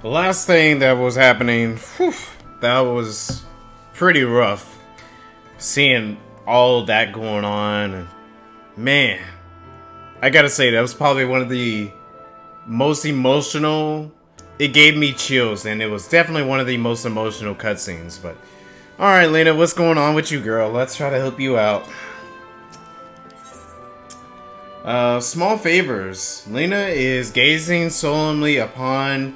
The last thing that was happening, whew, that was pretty rough. Seeing all that going on, and man, I gotta say that was probably one of the most emotional. It gave me chills, and it was definitely one of the most emotional cutscenes. But all right, Lena, what's going on with you, girl? Let's try to help you out. Small favors. Lena is gazing solemnly upward,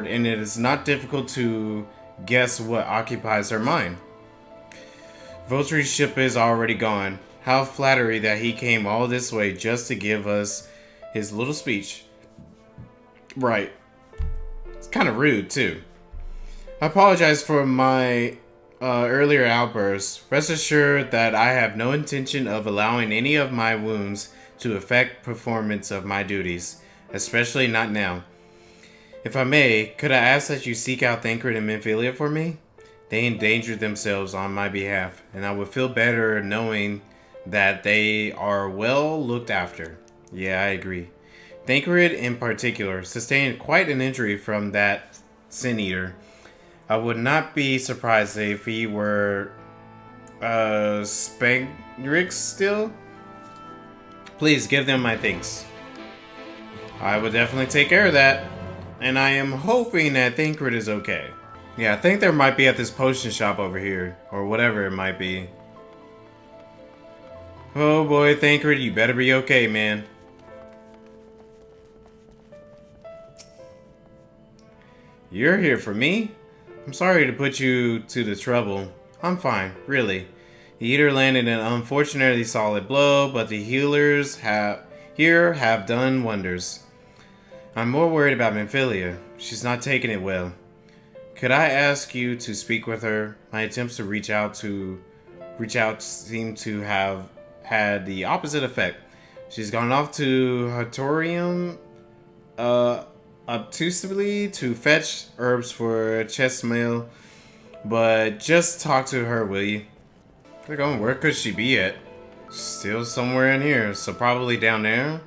and it is not difficult to guess what occupies her mind. Vulture's ship is already gone. How flattery that he came all this way just to give us his little speech. Right. It's kind of rude, too. I apologize for my earlier outbursts. Rest assured that I have no intention of allowing any of my wounds to affect performance of my duties, especially not now. If I may, could I ask that you seek out Thancred and Memphilia for me? They endangered themselves on my behalf, and I would feel better knowing that they are well looked after. Yeah, I agree. Thancred, in particular, sustained quite an injury from that Sin Eater. I would not be surprised if he were Spangrix still. Please give them my thanks. I would definitely take care of that. And I am hoping that Thancred is okay. Yeah, I think there might be at this potion shop over here. Or whatever it might be. Oh boy, Thancred, you better be okay, man. You're here for me? I'm sorry to put you to the trouble. I'm fine, really. The Eater landed an unfortunately solid blow, but the healers have done wonders. I'm more worried about Memphilia. She's not taking it well. Could I ask you to speak with her? My attempts to reach out seem to have had the opposite effect. She's gone off to Hatorium, obtusely to fetch herbs for chest mail. But just talk to her, will you? Click on where could she be at? Still somewhere in here, so probably down there.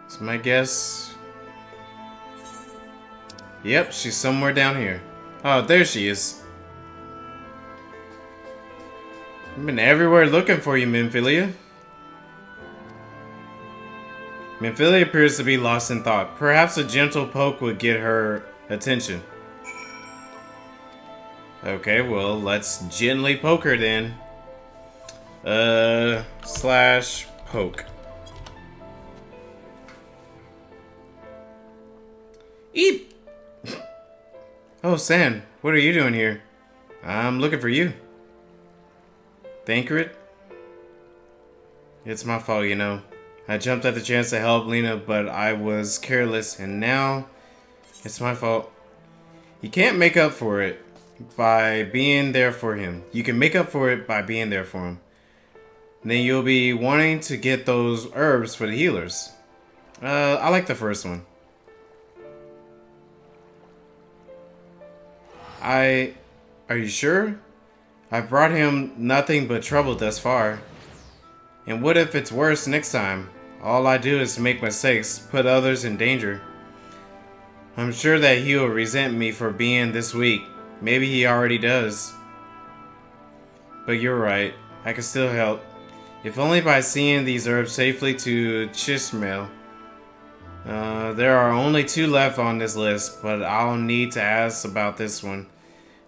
That's my guess. Yep, she's somewhere down here. Oh, there she is. I've been everywhere looking for you, Memphilia. Memphilia appears to be lost in thought. Perhaps a gentle poke would get her attention. Okay, well, let's gently poke her then. Slash poke. Eep! Oh, San, what are you doing here? I'm looking for you. Thancred? It's my fault, you know. I jumped at the chance to help Lena, but I was careless, and now it's my fault. You can't make up for it by being there for him. You can make up for it by being there for him. Then you'll be wanting to get those herbs for the healers. I like the first one. Are you sure? I've brought him nothing but trouble thus far. And what if it's worse next time? All I do is make mistakes, put others in danger. I'm sure that he'll resent me for being this weak. Maybe he already does. But you're right. I can still help. If only by seeing these herbs safely to Chismail. There are only 2 left on this list, but I'll need to ask about this one.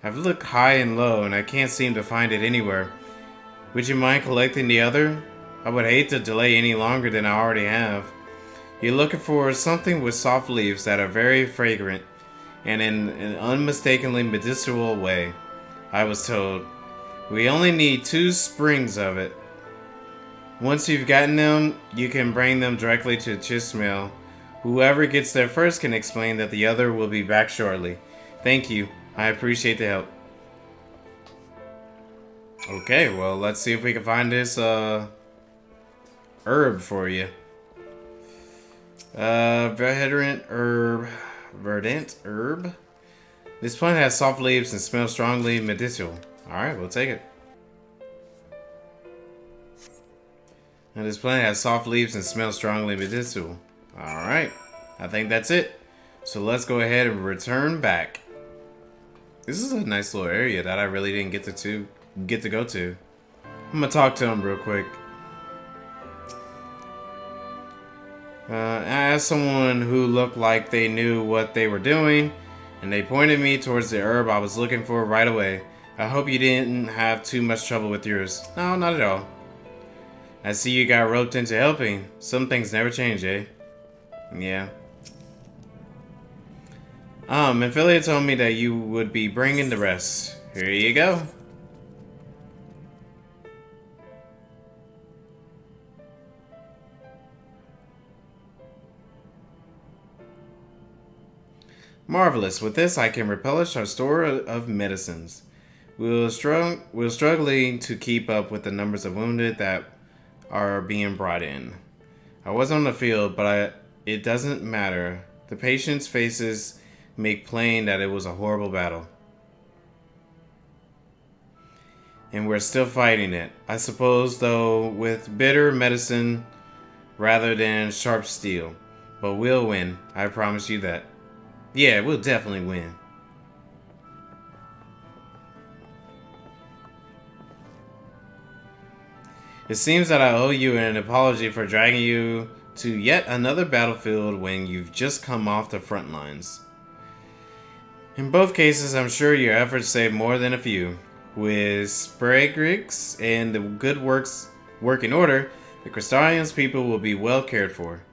I've looked high and low, and I can't seem to find it anywhere. Would you mind collecting the other? I would hate to delay any longer than I already have. You're looking for something with soft leaves that are very fragrant, and in an unmistakably medicinal way. I was told. We only need 2 springs of it. Once you've gotten them, you can bring them directly to Chismail. Whoever gets there first can explain that the other will be back shortly. Thank you. I appreciate the help. Okay, well, let's see if we can find this herb for you. Verdant herb. This plant has soft leaves and smells strongly medicinal. Alright, we'll take it. This plant has soft leaves and smells strongly medicinal. Alright, I think that's it. So let's go ahead and return back. This is a nice little area that I really didn't get to go to. I'm gonna talk to him real quick. I asked someone who looked like they knew what they were doing, and they pointed me towards the herb I was looking for right away. I hope you didn't have too much trouble with yours. No, not at all. I see you got roped into helping. Some things never change, eh? Yeah. Ophelia told me that you would be bringing the rest. Here you go. Marvelous. With this, I can replenish our store of medicines. We're struggling to keep up with the numbers of wounded that are being brought in. I was on the field, but it doesn't matter. The patients' faces make plain that it was a horrible battle. And we're still fighting it. I suppose, though, with bitter medicine rather than sharp steel. But we'll win. I promise you that. Yeah, we'll definitely win. It seems that I owe you an apology for dragging you to yet another battlefield when you've just come off the front lines. In both cases, I'm sure your efforts saved more than a few. With Spragrix and the good work in order, the Crystalians people will be well cared for.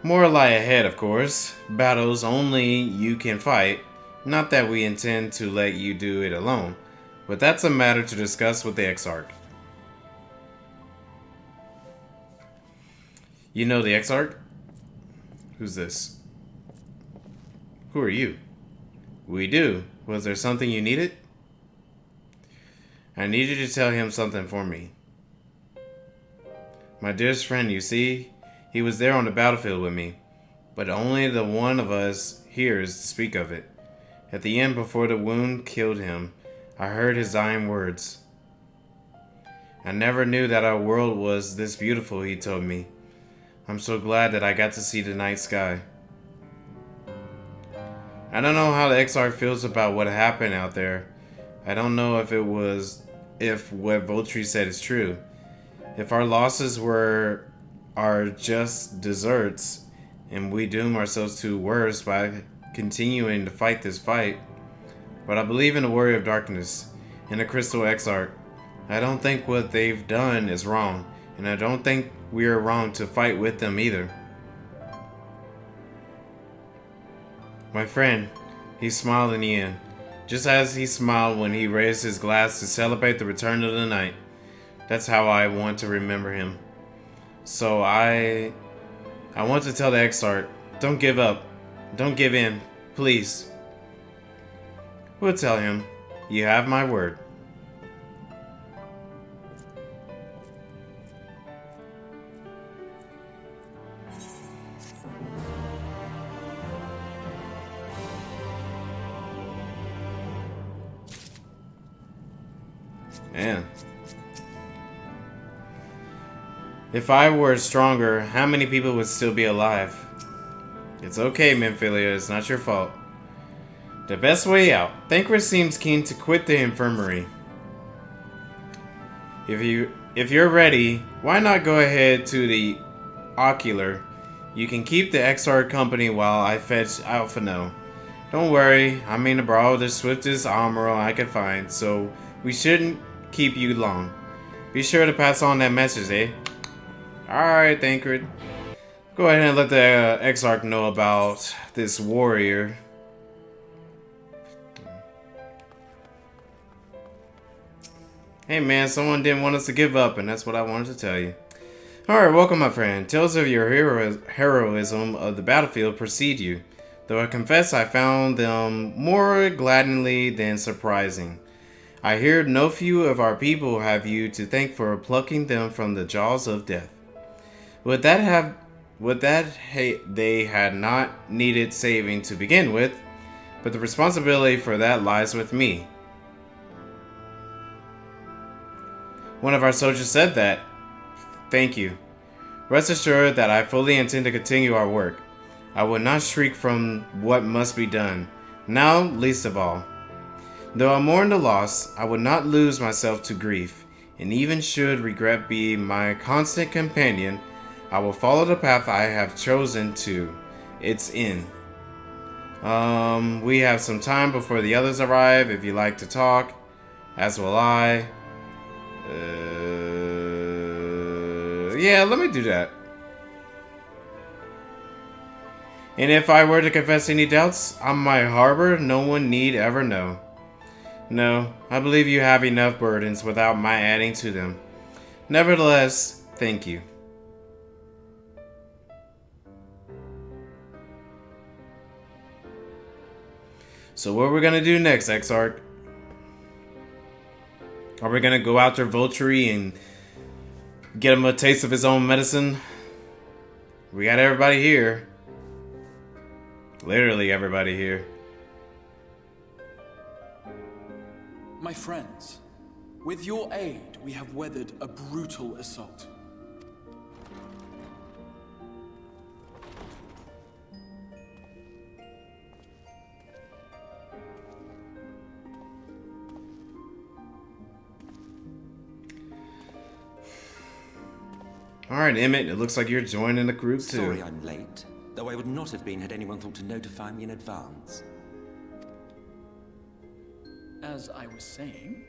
More lie ahead, of course. Battles only you can fight. Not that we intend to let you do it alone, but that's a matter to discuss with the Exarch. You know the Exarch? Who's this? Who are you? We do. Was there something you needed? I need you to tell him something for me. My dearest friend, you see, he was there on the battlefield with me, but only the one of us here is to speak of it. At the end, before the wound killed him, I heard his dying words. I never knew that our world was this beautiful, he told me. I'm so glad that I got to see the night sky. I don't know how the XR feels about what happened out there. I don't know if what Voltri said is true. If our losses are just desserts, and we doom ourselves to worse by continuing to fight this fight. But I believe in the Warrior of Darkness, and the Crystal Exarch. I don't think what they've done is wrong, and I don't think we are wrong to fight with them either. My friend, he smiled in the end, just as he smiled when he raised his glass to celebrate the return of the night. That's how I want to remember him. So I want to tell the Exarch, don't give up. Don't give in, please. We'll tell him. You have my word. Man. If I were stronger, how many people would still be alive? It's okay, Memphilia, it's not your fault. The best way out. Thancred seems keen to quit the infirmary. If you're ready, why not go ahead to the Ocular? You can keep the XR company while I fetch Alphino. Don't worry, I mean to borrow the swiftest armorer I could find, so we shouldn't keep you long. Be sure to pass on that message, eh? Alright, Thancred. Go ahead and let the Exarch know about this warrior. Hey man, someone didn't want us to give up, and that's what I wanted to tell you. Alright, welcome my friend. Tales of your heroism of the battlefield precede you. Though I confess I found them more gladdeningly than surprising. I hear no few of our people have you to thank for plucking them from the jaws of death. They had not needed saving to begin with, but the responsibility for that lies with me. One of our soldiers said that. Thank you. Rest assured that I fully intend to continue our work. I would not shrink from what must be done, now least of all. Though I mourn the loss, I would not lose myself to grief, and even should regret be my constant companion, I will follow the path I have chosen to its end. We have some time before the others arrive if you like to talk, as will I. Yeah, let me do that. And if I were to confess any doubts on my harbor, no one need ever know. No, I believe you have enough burdens without my adding to them. Nevertheless, thank you. So what are we gonna do next, Exarch? Are we gonna go after Volturi and get him a taste of his own medicine? We got everybody here. Literally everybody here. My friends, with your aid, we have weathered a brutal assault. Alright, Emmett, it looks like you're joining the group too. Sorry I'm late, though I would not have been had anyone thought to notify me in advance. As I was saying,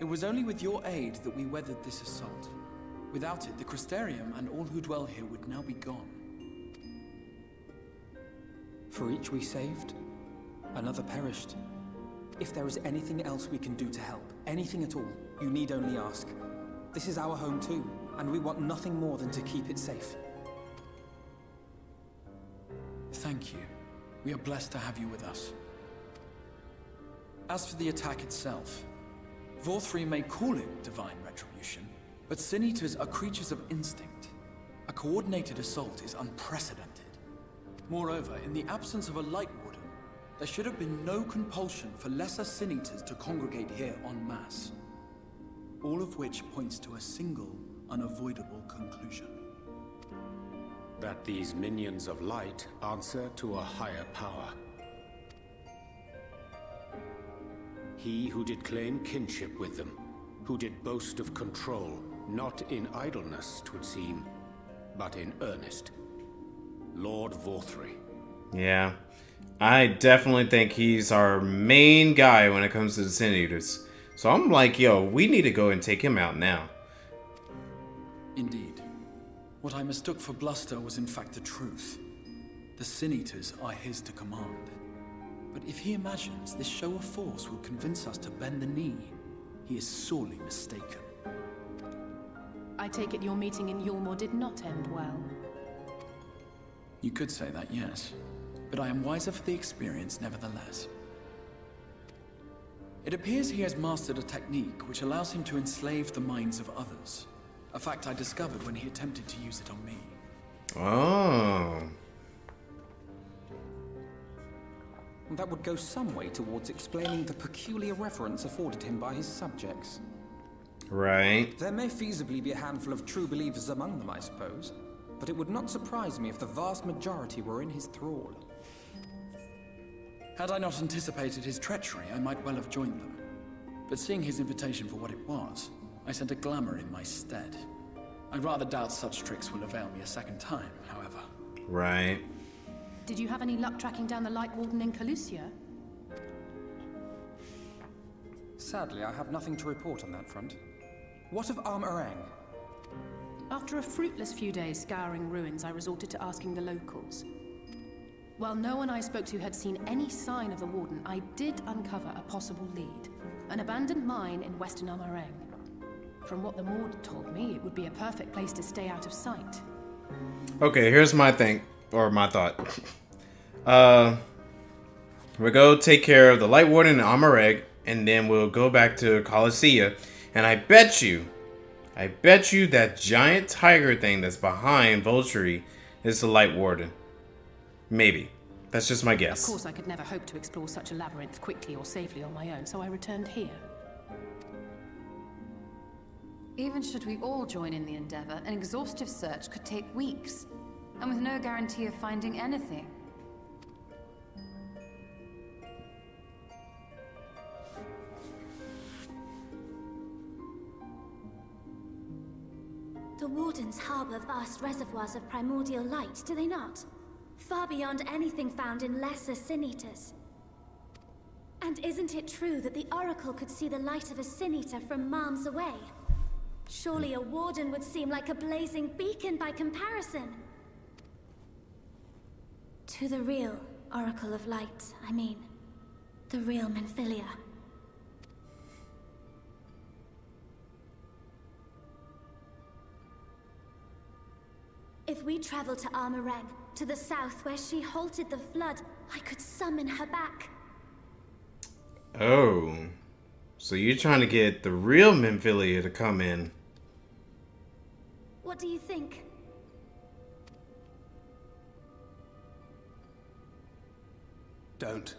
it was only with your aid that we weathered this assault. Without it, the Crystarium and all who dwell here would now be gone. For each we saved, another perished. If there is anything else we can do to help, anything at all, you need only ask. This is our home too, and we want nothing more than to keep it safe. Thank you. We are blessed to have you with us. As for the attack itself, Vorthri may call it divine retribution, but Sin Eaters are creatures of instinct. A coordinated assault is unprecedented. Moreover, in the absence of a Light Warden, there should have been no compulsion for lesser Sin Eaters to congregate here en masse. All of which points to a single, unavoidable conclusion. That these minions of light answer to a higher power. He who did claim kinship with them, who did boast of control, not in idleness, 'twould seem, but in earnest. Lord Vorthri. Yeah, I definitely think he's our main guy when it comes to the Sin Eaters. So I'm like, yo, we need to go and take him out now. Indeed. What I mistook for bluster was in fact the truth. The Sin Eaters are his to command. But if he imagines this show of force will convince us to bend the knee, he is sorely mistaken. I take it your meeting in Yulmore did not end well. You could say that, yes. But I am wiser for the experience nevertheless. It appears he has mastered a technique which allows him to enslave the minds of others. A fact I discovered when he attempted to use it on me. Oh. That would go some way towards explaining the peculiar reverence afforded him by his subjects. Right. There may feasibly be a handful of true believers among them, I suppose, but it would not surprise me if the vast majority were in his thrall. Had I not anticipated his treachery, I might well have joined them. But seeing his invitation for what it was, I sent a glamour in my stead. I rather doubt such tricks will avail me a second time, however. Right. Did you have any luck tracking down the Light Warden in Calusia? Sadly, I have nothing to report on that front. What of Armorang? After a fruitless few days scouring ruins, I resorted to asking the locals. While no one I spoke to had seen any sign of the Warden, I did uncover a possible lead. An abandoned mine in western Armorang. From what the Maud told me, it would be a perfect place to stay out of sight. Okay, here's my thing, or my thought. We'll go take care of the Light Warden and Amareg, and then we'll go back to Colossia. And I bet you that giant tiger thing that's behind Volturi is the Light Warden. Maybe. That's just my guess. Of course, I could never hope to explore such a labyrinth quickly or safely on my own, so I returned here. Even should we all join in the endeavor, an exhaustive search could take weeks, and with no guarantee of finding anything. The Wardens harbor vast reservoirs of primordial light, do they not? Far beyond anything found in lesser Sin-Eaters. And isn't it true that the Oracle could see the light of a Sin-Eater from miles away? Surely a Warden would seem like a blazing beacon by comparison. To the real Oracle of Light, I mean. The real Menphilia. If we travel to Armoreng, to the south where she halted the flood, I could summon her back. Oh. So you're trying to get the real Menphilia to come in. What do you think? Don't.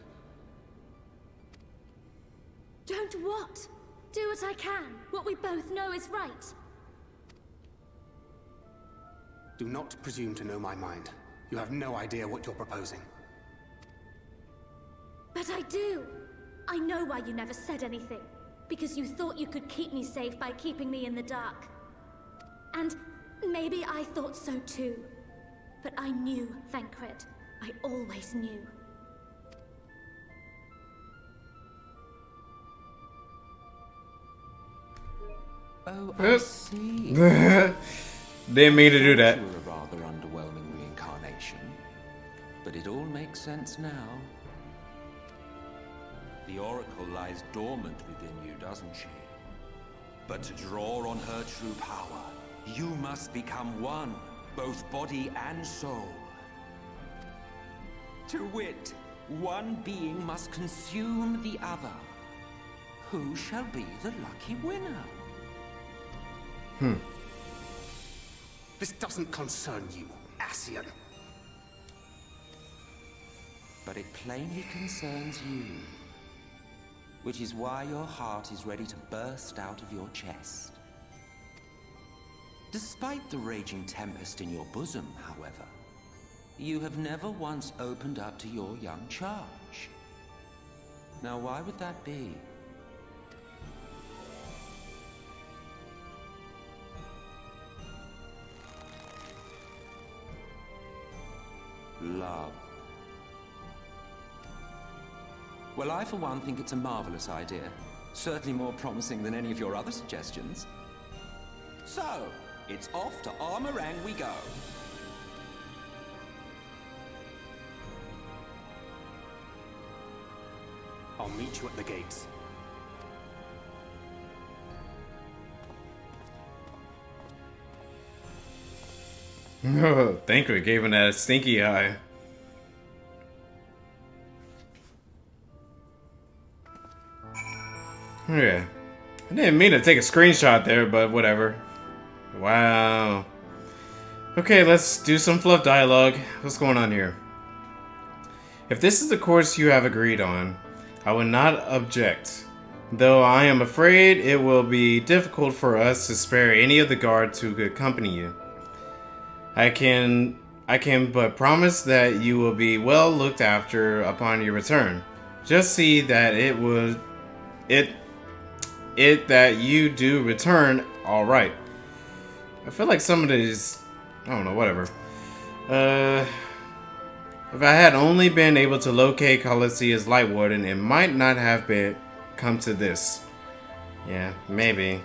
Don't what? Do what I can. What we both know is right. Do not presume to know my mind. You have no idea what you're proposing. But I do. I know why you never said anything. Because you thought you could keep me safe by keeping me in the dark. And maybe I thought so too. But I knew, Thancred. I always knew. Oh, I see. Didn't mean to do that. You were a rather underwhelming reincarnation, but it all makes sense now. The Oracle lies dormant within you, doesn't she? But to draw on her true power, you must become one, both body and soul. To wit, one being must consume the other. Who shall be the lucky winner? This doesn't concern you, Ascian. But it plainly concerns you. Which is why your heart is ready to burst out of your chest. Despite the raging tempest in your bosom, however, you have never once opened up to your young charge. Now, why would that be? Love. Well, I for one think it's a marvelous idea. Certainly more promising than any of your other suggestions. So, it's off to Armoreng we go. I'll meet you at the gates. Thancred gave him that stinky eye. Yeah. I didn't mean to take a screenshot there, but whatever. Wow. Okay, let's do some fluff dialogue. What's going on here? If this is the course you have agreed on, I would not object. Though I am afraid it will be difficult for us to spare any of the guards who could accompany you. I can but promise that you will be well looked after upon your return. Just see that that you do return all right. I feel like some of these, I don't know, whatever. If I had only been able to locate Colisea's Light Warden, it might not have come to this. Yeah, maybe.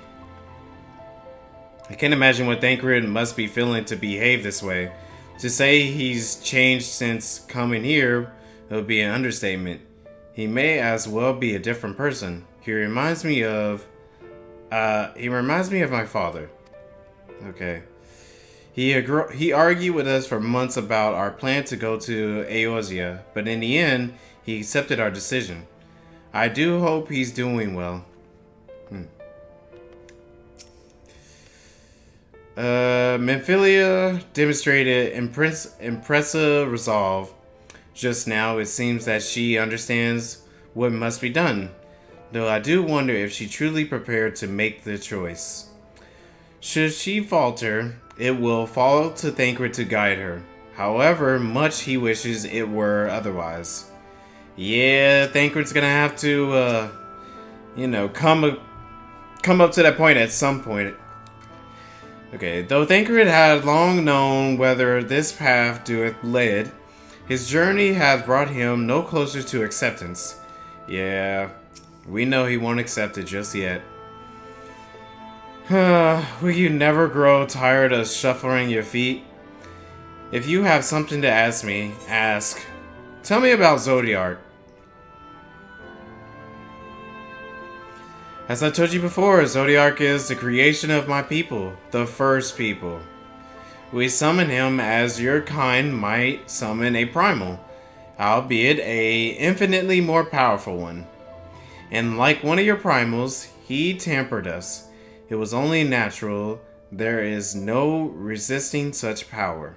I can't imagine what Thancred must be feeling to behave this way. To say he's changed since coming here would be an understatement. He may as well be a different person. He reminds me of my father. Okay. He argued with us for months about our plan to go to Eorzea, but in the end, he accepted our decision. I do hope he's doing well. Menphilia demonstrated impressive resolve. Just now, it seems that she understands what must be done, though I do wonder if she truly prepared to make the choice. Should she falter, it will fall to Thancred to guide her, however much he wishes it were otherwise. Yeah, Thancred's gonna have to, come up to that point at some point. Okay, though Thancred had long known whither this path doeth lead, his journey hath brought him no closer to acceptance. Yeah, we know he won't accept it just yet. Will you never grow tired of shuffling your feet? If you have something to ask me, ask. Tell me about Zodiark. As I told you before, Zodiark is the creation of my people, the first people. We summon him as your kind might summon a primal, albeit a infinitely more powerful one. And like one of your primals, he tempered us. It was only natural. There is no resisting such power.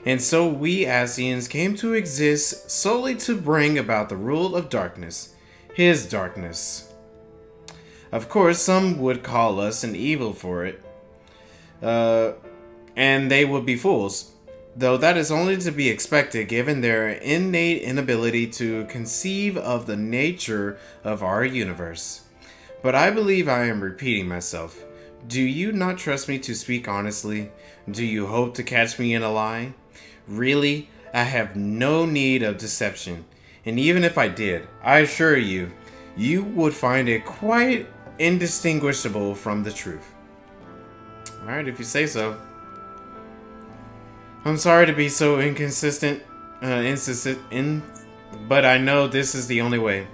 And so we Asians came to exist solely to bring about the rule of darkness, his darkness. Of course, some would call us an evil for it, and they would be fools, though that is only to be expected given their innate inability to conceive of the nature of our universe. But I believe I am repeating myself. Do you not trust me to speak honestly? Do you hope to catch me in a lie? Really, I have no need of deception, and even if I did, I assure you, you would find it quite indistinguishable from the truth. Alright, if you say so. I'm sorry to be so inconsistent, but I know this is the only way.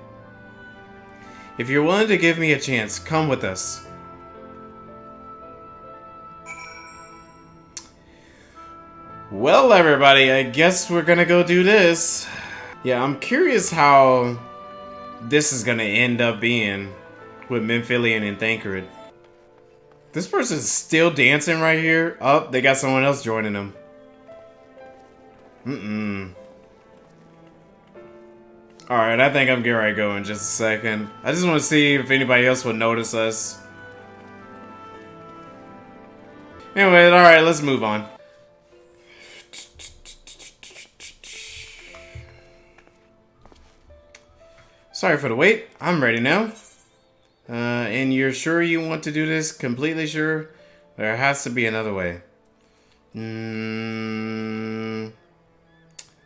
If you're willing to give me a chance, come with us. Well, everybody, I guess we're gonna go do this. Yeah, I'm curious how this is gonna end up being with Memphillian and Thancred. This person's still dancing right here. Oh, they got someone else joining them. Alright, I think I'm getting ready to go in just a second. I just want to see if anybody else would notice us. Anyway, alright, let's move on. Sorry for the wait. I'm ready now. And you're sure you want to do this? Completely sure? There has to be another way.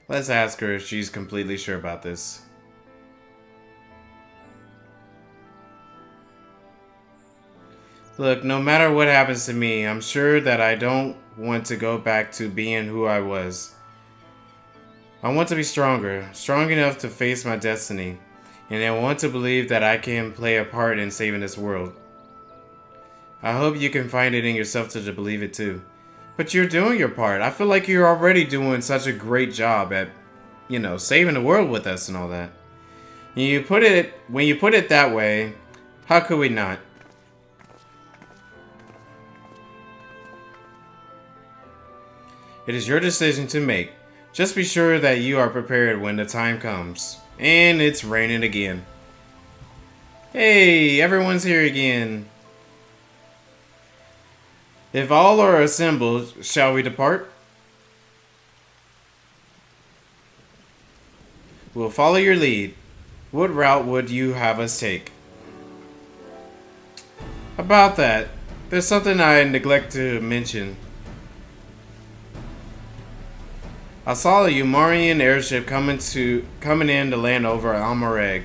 Let's ask her if she's completely sure about this. Look, no matter what happens to me, I'm sure that I don't want to go back to being who I was. I want to be stronger, strong enough to face my destiny. And I want to believe that I can play a part in saving this world. I hope you can find it in yourself to believe it too. But you're doing your part. I feel like you're already doing such a great job at, you know, saving the world with us and all that. When you put it that way, how could we not? It is your decision to make. Just be sure that you are prepared when the time comes. And it's raining again. Hey, everyone's here again. If all are assembled, shall we depart? We'll follow your lead. What route would you have us take? About that, there's something I neglect to mention. I saw a Umarian airship coming in to land over Almareg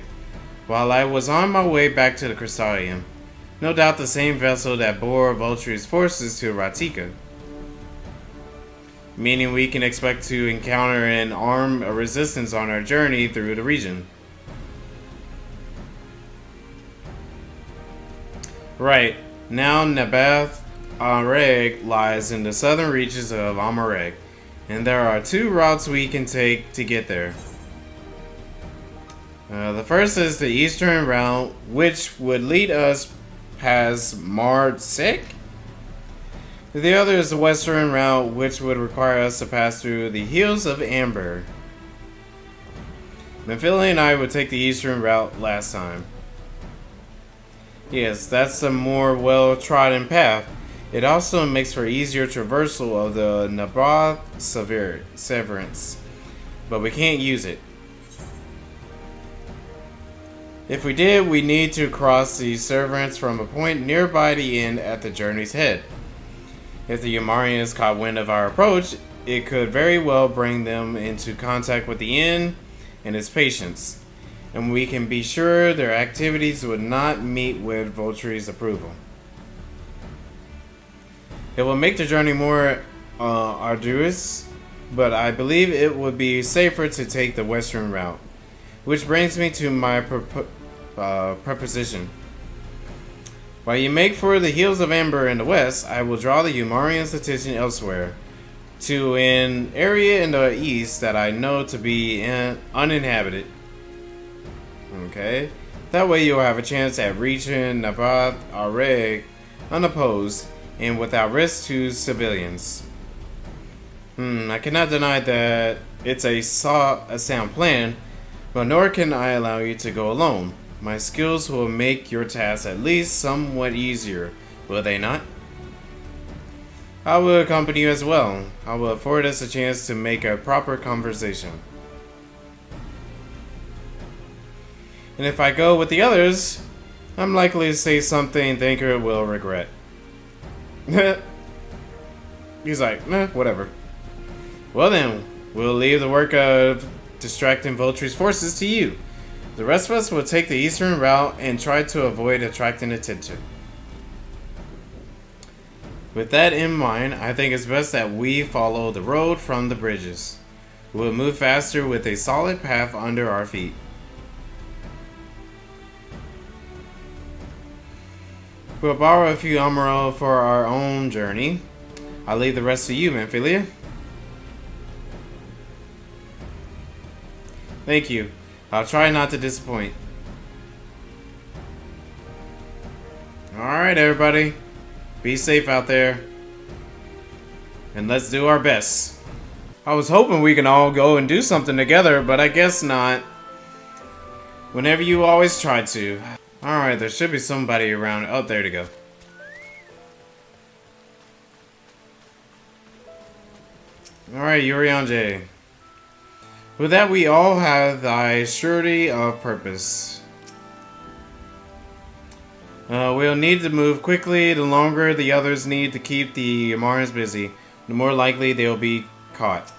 while I was on my way back to the Crystalium. No doubt the same vessel that bore Volturi's forces to Ratika. Meaning we can expect to encounter and arm a resistance on our journey through the region. Right, now Nabath Areg lies in the southern reaches of Almareg. And there are two routes we can take to get there. The first is the eastern route, which would lead us past Mardsek. The other is the western route, which would require us to pass through the Hills of Amber. Memphillian and I would take the eastern route last time. Yes, that's a more well-trodden path. It also makes for easier traversal of the Nabath Severance, but we can't use it. If we did, we need to cross the Severance from a point nearby the end at the journey's head. If the Yamarians caught wind of our approach, it could very well bring them into contact with the inn and its patients, and we can be sure their activities would not meet with Volturi's approval. It will make the journey more arduous, but I believe it would be safer to take the western route. Which brings me to my proposition. While you make for the Hills of Amber in the west, I will draw the Yumarians' attention elsewhere, to an area in the east that I know to be uninhabited. Okay? That way you'll have a chance at reaching Nabath Areg unopposed and without risk to civilians. I cannot deny that it's a sound plan, but nor can I allow you to go alone. My skills will make your task at least somewhat easier, will they not? I will accompany you as well. I will afford us a chance to make a proper conversation. And if I go with the others, I'm likely to say something Thinker will regret. He's like, meh, whatever. Well then, we'll leave the work of distracting Volturi's forces to you. The rest of us will take the eastern route and try to avoid attracting attention. With that in mind, I think it's best that we follow the road from the bridges. We'll move faster with a solid path under our feet. We'll borrow a few Amaro for our own journey. I'll leave the rest to you, Manphilia. Thank you. I'll try not to disappoint. Alright, everybody. Be safe out there. And let's do our best. I was hoping we can all go and do something together, but I guess not. Whenever you always try to. Alright, there should be somebody around. Oh, there to go. Alright, Urianje. With that, we all have thy surety of purpose. We'll need to move quickly. The longer the others need to keep the Amarians busy, the more likely they'll be caught.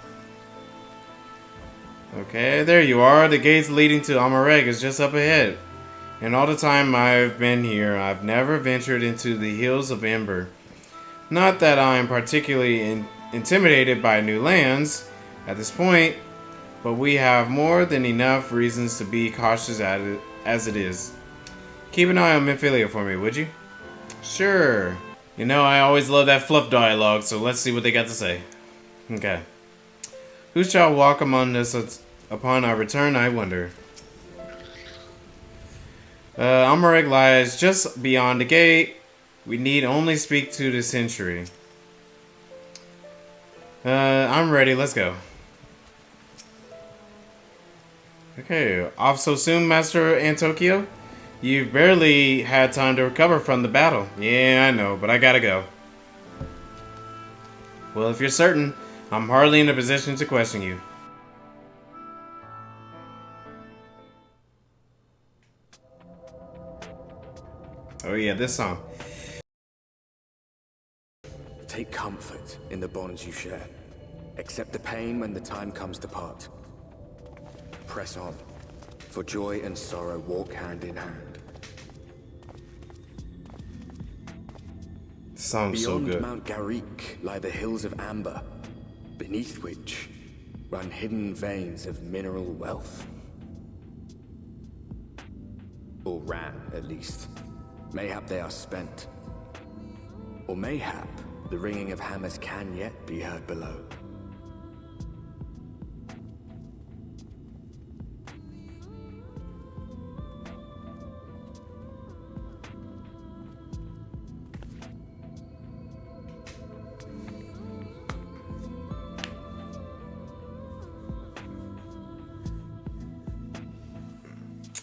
Okay, there you are. The gates leading to Amareg is just up ahead. And all the time I've been here, I've never ventured into the Hills of Ember. Not that I'm particularly intimidated by new lands at this point, but we have more than enough reasons to be cautious as it is. Keep an eye on Memphilia for me, would you? Sure. You know, I always love that fluff dialogue, so let's see what they got to say. Okay. Who shall walk among us upon our return, I wonder? Amareg lies just beyond the gate. We need only speak to the sentry. I'm ready, let's go. Okay, off so soon, Master Antokyo? You've barely had time to recover from the battle. Yeah, I know, but I gotta go. Well, if you're certain, I'm hardly in a position to question you. Oh yeah, this song. Take comfort in the bonds you share. Accept the pain when the time comes to part. Press on, for joy and sorrow walk hand in hand. Sounds so good. Beyond Mount Garik lie the Hills of Amber, beneath which run hidden veins of mineral wealth. Or ran, at least. Mayhap they are spent. Or mayhap the ringing of hammers can yet be heard below.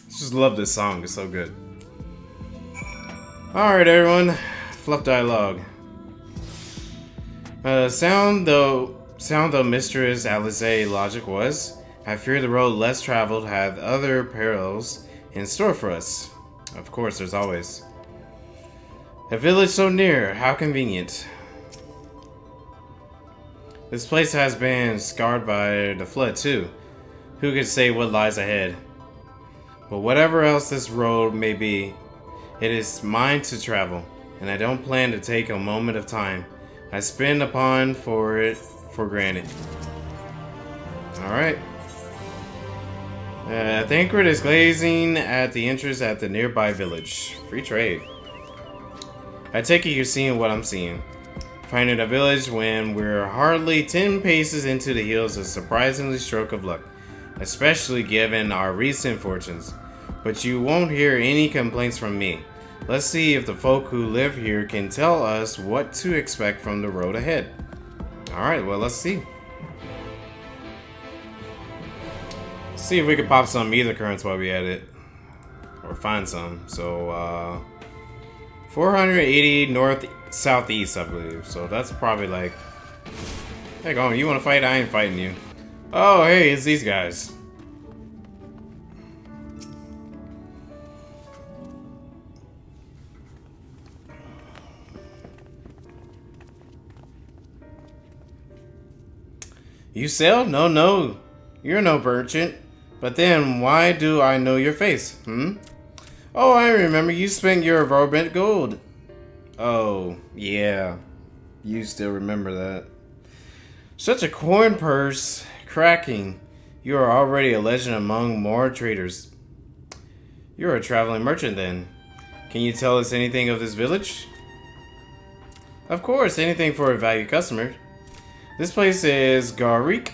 Just love this song, it's so good. Alright everyone, fluff dialogue. Sound though Mistress Alize logic was, I fear the road less traveled had other perils in store for us. Of course, there's always. A village so near, how convenient. This place has been scarred by the flood too. Who could say what lies ahead? But whatever else this road may be, it is mine to travel, and I don't plan to take a moment of time I spend upon for it for granted. Alright. Thancred is glazing at the entrance at the nearby village. Free trade. I take it you're seeing what I'm seeing. Finding a village when we're hardly 10 paces into the hills is a surprisingly stroke of luck, especially given our recent fortunes. But you won't hear any complaints from me. Let's see if the folk who live here can tell us what to expect from the road ahead. Alright, well, let's see. See if we can pop some ether currents while we at it. Or find some. So, 480 north southeast, I believe. So that's probably like... Hey, go on. You want to fight? I ain't fighting you. Oh, hey, it's these guys. You sell? No. You're no merchant. But then, why do I know your face? Oh, I remember you spent your Robent gold. Oh, yeah. You still remember that. Such a coin purse. Cracking. You are already a legend among more traders. You're a traveling merchant then. Can you tell us anything of this village? Of course, anything for a valued customer. This place is Garik.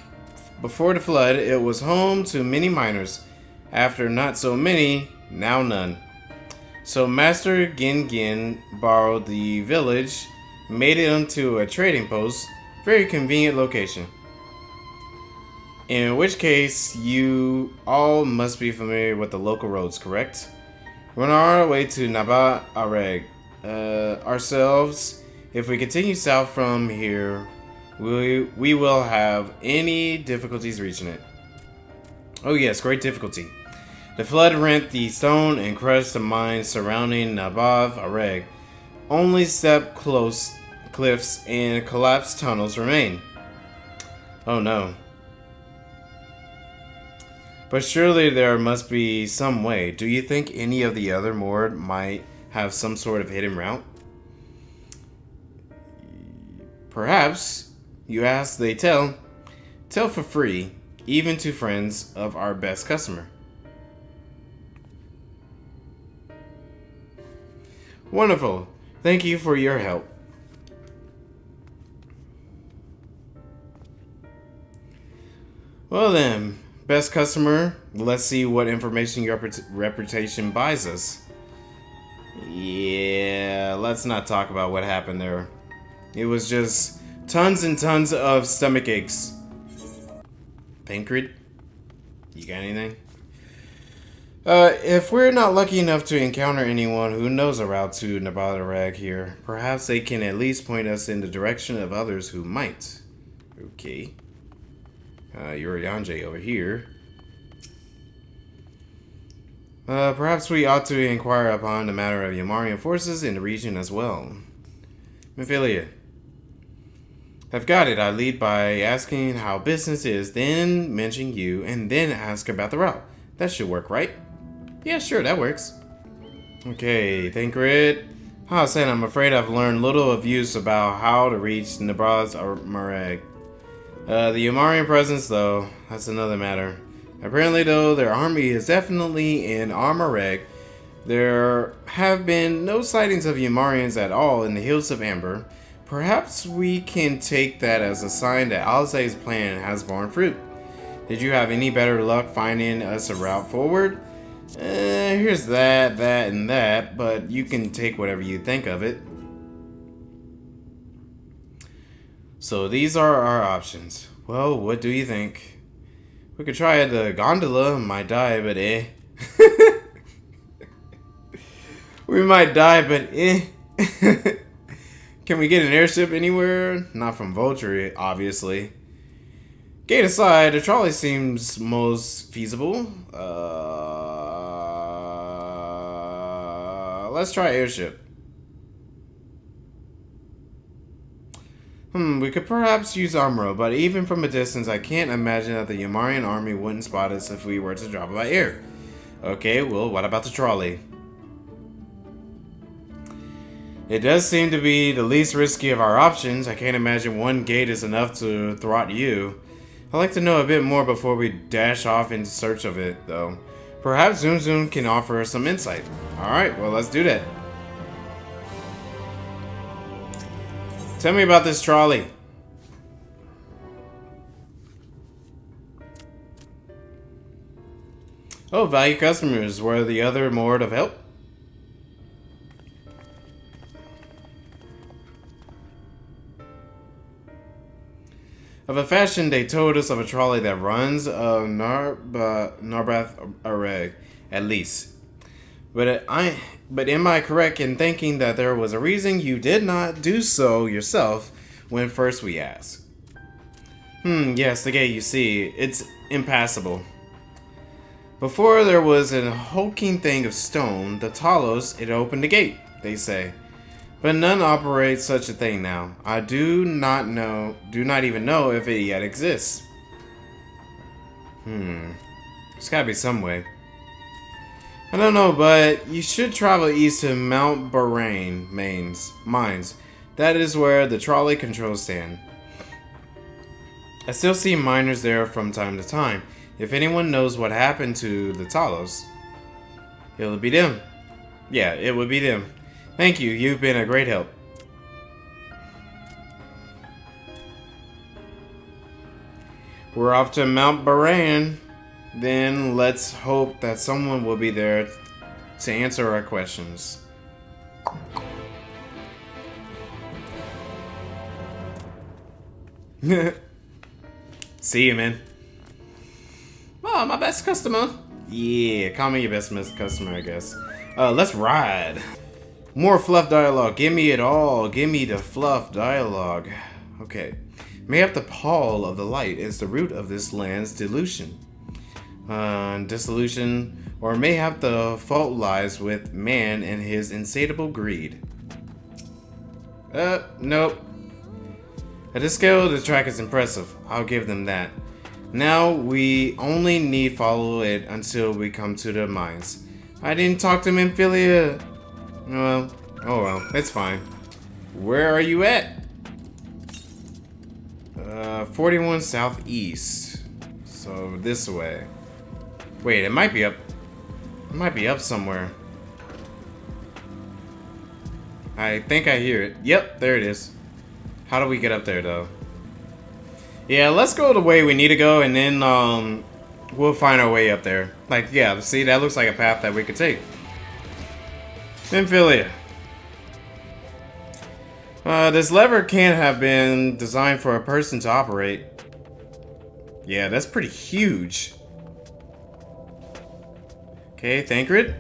Before the flood, it was home to many miners. After not so many, now none. So Master Gin borrowed the village, made it into a trading post, very convenient location. In which case, you all must be familiar with the local roads, correct? We're on our way to Naba Areg. Ourselves, if we continue south from here, we will have any difficulties reaching it. Oh yes, great difficulty. The flood rent the stone and crushed the mines surrounding Nabav Areg. Only step close cliffs and collapsed tunnels remain. Oh no. But surely there must be some way. Do you think any of the other Mord might have some sort of hidden route? Perhaps. You ask, they tell. Tell for free, even to friends of our best customer. Wonderful. Thank you for your help. Well then, best customer, let's see what information your reputation buys us. Yeah, let's not talk about what happened there. It was just tons and tons of stomach aches. Thancred, you got anything? If we're not lucky enough to encounter anyone who knows a route to Nabadarag here, perhaps they can at least point us in the direction of others who might. Okay. Yurianje over here. Perhaps we ought to inquire upon the matter of Yamarian forces in the region as well. Mephilia. I've got it. I lead by asking how business is, then mention you, and then ask about the route. That should work, right? Yeah, sure, that works. Okay, Thancred. Hassan, I'm afraid I've learned little of use about how to reach Nabraz or Mareg. The Yamarian presence, though, that's another matter. Apparently, though, their army is definitely in Armareg. There have been no sightings of Yamarians at all in the Hills of Amber. Perhaps we can take that as a sign that Alzai's plan has borne fruit. Did you have any better luck finding us a route forward? Here's that, and that, but you can take whatever you think of it. So these are our options. Well, what do you think? We could try the gondola, might die, but eh. We might die, but eh. Can we get an airship anywhere? Not from Vulture, obviously. Gate aside, the trolley seems most feasible. Let's try airship. We could perhaps use Armro, but even from a distance, I can't imagine that the Yamarian army wouldn't spot us if we were to drop by air. Okay, well, what about the trolley? It does seem to be the least risky of our options. I can't imagine one gate is enough to thwart you. I'd like to know a bit more before we dash off in search of it, though. Perhaps Zoom Zoom can offer us some insight. Alright, well, let's do that. Tell me about this trolley. Oh, value customers. Were the other more of help? Of a fashion, they told us of a trolley that runs a Narbath array, at least. But am I correct in thinking that there was a reason you did not do so yourself when first we asked? Yes, the gate, you see, it's impassable. Before there was a hulking thing of stone, the Talos, it opened the gate, they say. But none operate such a thing now. I do not even know if it yet exists. There's gotta be some way. I don't know, but you should travel east to Mount Bahrain mines. That is where the trolley controls stand. I still see miners there from time to time. If anyone knows what happened to the Talos, it would be them. Yeah, it would be them. Thank you, you've been a great help. We're off to Mount Bahrain. Then let's hope that someone will be there to answer our questions. See you, man. Oh, my best customer. Yeah, call me your best customer, I guess. Let's ride. More fluff dialogue. Give me it all. Give me the fluff dialogue. Okay. Mayhap the pall of the light is the root of this land's dissolution, or mayhap the fault lies with man and his insatiable greed. Nope. At this scale, the track is impressive. I'll give them that. Now, we only need follow it until we come to the mines. I didn't talk to Memphilia. Well, oh well, it's fine. Where are you at? 41 southeast. So this way. Wait, it might be up. It might be up somewhere. I think I hear it. Yep, there it is. How do we get up there, though? Yeah, let's go the way we need to go, and then we'll find our way up there. Like, yeah, see, that looks like a path that we could take. Memphilia. This lever can't have been designed for a person to operate. Yeah, that's pretty huge. Okay, Thancred.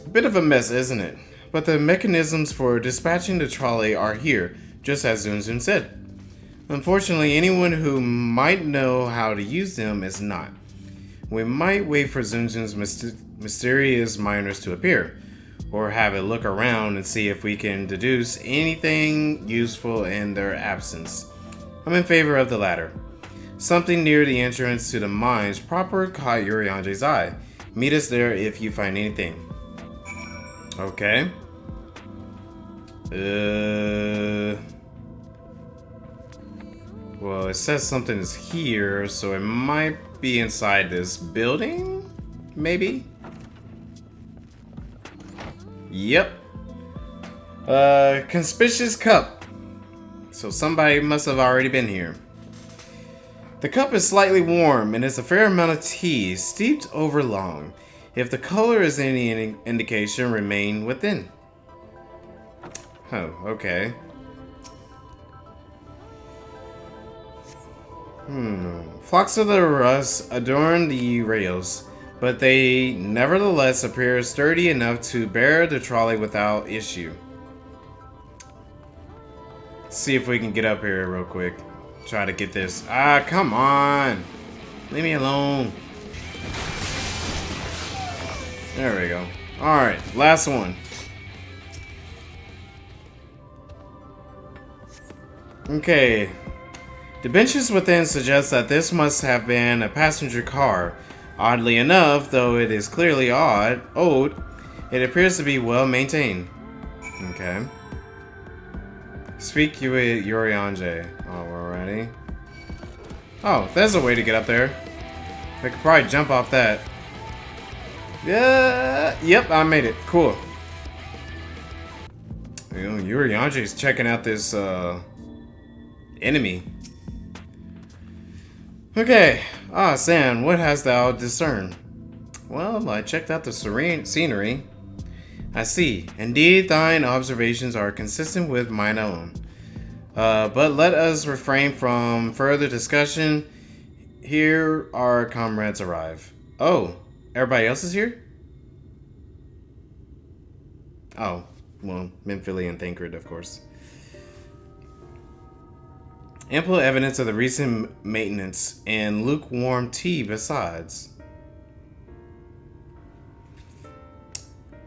A bit of a mess, isn't it? But the mechanisms for dispatching the trolley are here, just as Zunzun said. Unfortunately, anyone who might know how to use them is not. We might wait for Zunzun's mysterious miners to appear, or have a look around and see if we can deduce anything useful in their absence. I'm in favor of the latter. Something near the entrance to the mines proper caught Uriange's eye. Meet us there if you find anything. Okay. Well, it says something is here, so it might be inside this building? Maybe? Yep. Conspicuous cup. So somebody must have already been here. The cup is slightly warm and is a fair amount of tea steeped over long. If the color is any indication, remain within. Oh, okay. Flocks of the rust adorn the rails, but they nevertheless appear sturdy enough to bear the trolley without issue. Let's see if we can get up here real quick. Try to get this. Ah, come on! Leave me alone. There we go. Alright, last one. Okay. The benches within suggest that this must have been a passenger car. Oddly enough, though it is clearly old, it appears to be well maintained. Okay. Speak with Yorianje. Alrighty. Oh, there's a way to get up there. I could probably jump off that. Yeah. Yep, I made it. Cool. You know, Yorianje's checking out this enemy. Okay. Ah, San, what hast thou discerned? Well, I checked out the serene scenery. I see. Indeed, thine observations are consistent with mine own. But let us refrain from further discussion. Here our comrades arrive. Oh, everybody else is here? Oh, well, Minphilly and Thancred, of course. Ample evidence of the recent maintenance and lukewarm tea besides.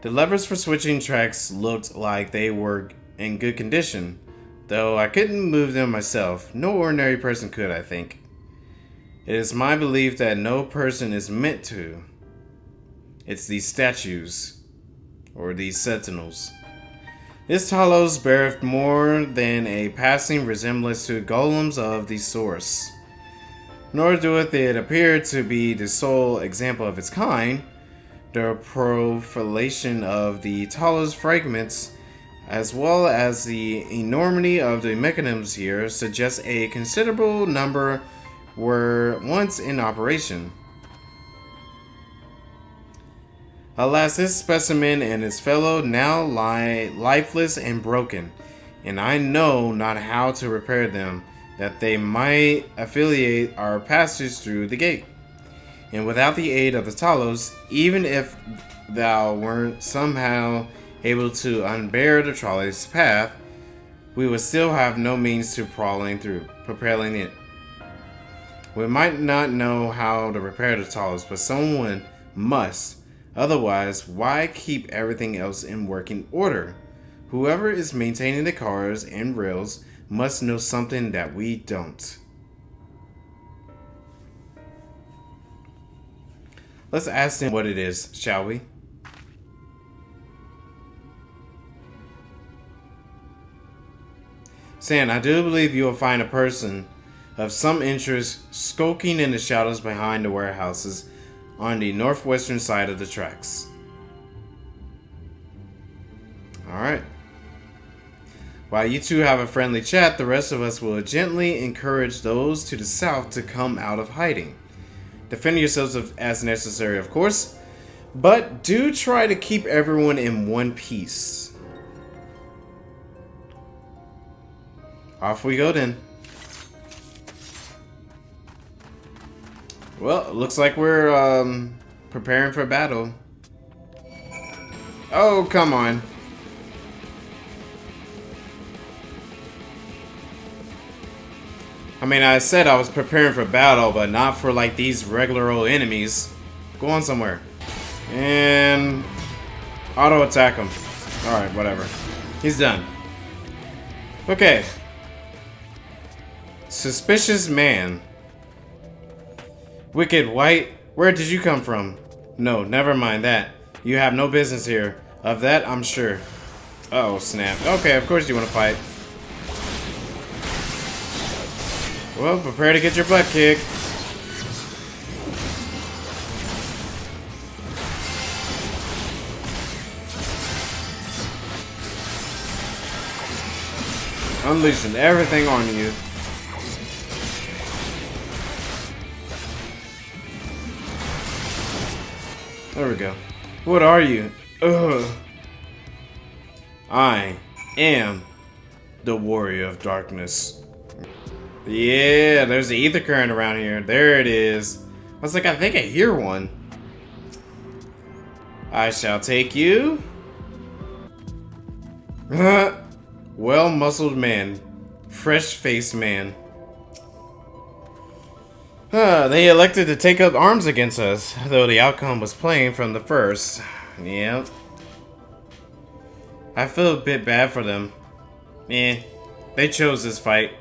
The levers for switching tracks looked like they were in good condition, though I couldn't move them myself. No ordinary person could, I think. It is my belief that no person is meant to. It's these statues, or these sentinels. This Talos beareth more than a passing resemblance to golems of the source. Nor doeth it appear to be the sole example of its kind. The profilation of the Talos fragments, as well as the enormity of the mechanisms here, suggests a considerable number were once in operation. Alas, this specimen and his fellow now lie lifeless and broken, and I know not how to repair them, that they might affiliate our passage through the gate. And without the aid of the Talos, even if thou weren't somehow able to unbar the trolley's path, we would still have no means to propelling it. We might not know how to repair the Talos, but someone must. Otherwise, why keep everything else in working order? Whoever is maintaining the cars and rails must know something that we don't. Let's ask them what it is, shall we? San, I do believe you will find a person of some interest skulking in the shadows behind the warehouses on the northwestern side of the tracks. Alright. While you two have a friendly chat, the rest of us will gently encourage those to the south to come out of hiding. Defend yourselves as necessary, of course, but do try to keep everyone in one piece. Off we go then. Well, it looks like we're preparing for battle. Oh, come on. I mean, I said I was preparing for battle, but not for like these regular old enemies. Go on somewhere. And auto attack him. Alright, whatever. He's done. Okay. Suspicious man. Wicked White, where did you come from? No, never mind that. You have no business here. Of that, I'm sure. Uh-oh, snap. Okay, of course you want to fight. Well, prepare to get your butt kicked. Unleashing everything on you. There we go. What are you? Ugh. I am the Warrior of Darkness. Yeah, there's the ether current around here. There it is. I was like, I think I hear one. I shall take you. Well-muscled man. Fresh-faced man. They elected to take up arms against us, though the outcome was plain from the first. Yep. I feel a bit bad for them. Eh. They chose this fight.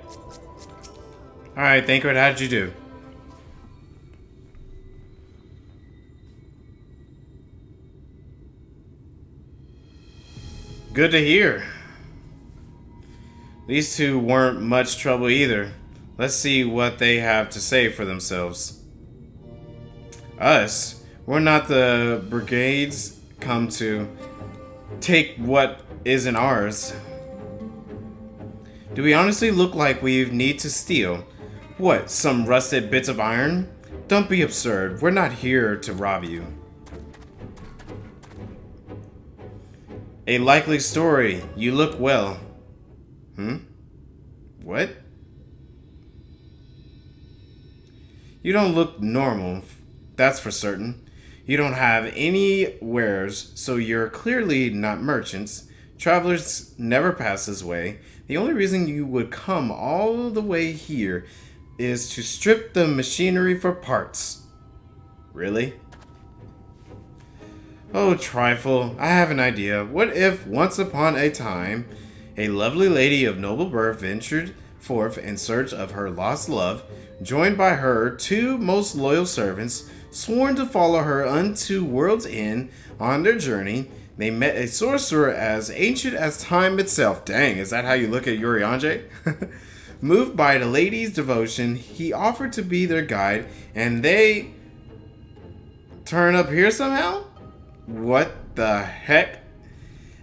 Alright, Thancred, how'd you do? Good to hear. These two weren't much trouble either. Let's see what they have to say for themselves. Us? We're not the brigades come to take what isn't ours. Do we honestly look like we need to steal? What, some rusted bits of iron? Don't be absurd. We're not here to rob you. A likely story. You look well. What? You don't look normal, that's for certain. You don't have any wares, so you're clearly not merchants. Travelers never pass this way. The only reason you would come all the way here is to strip the machinery for parts. Really? Oh, trifle, I have an idea. What if, once upon a time, a lovely lady of noble birth ventured forth in search of her lost love, joined by her two most loyal servants, sworn to follow her unto world's end on their journey. They met a sorcerer as ancient as time itself. Dang, is that how you look at Urianger? Moved by the lady's devotion, he offered to be their guide, and they turn up here somehow? What the heck?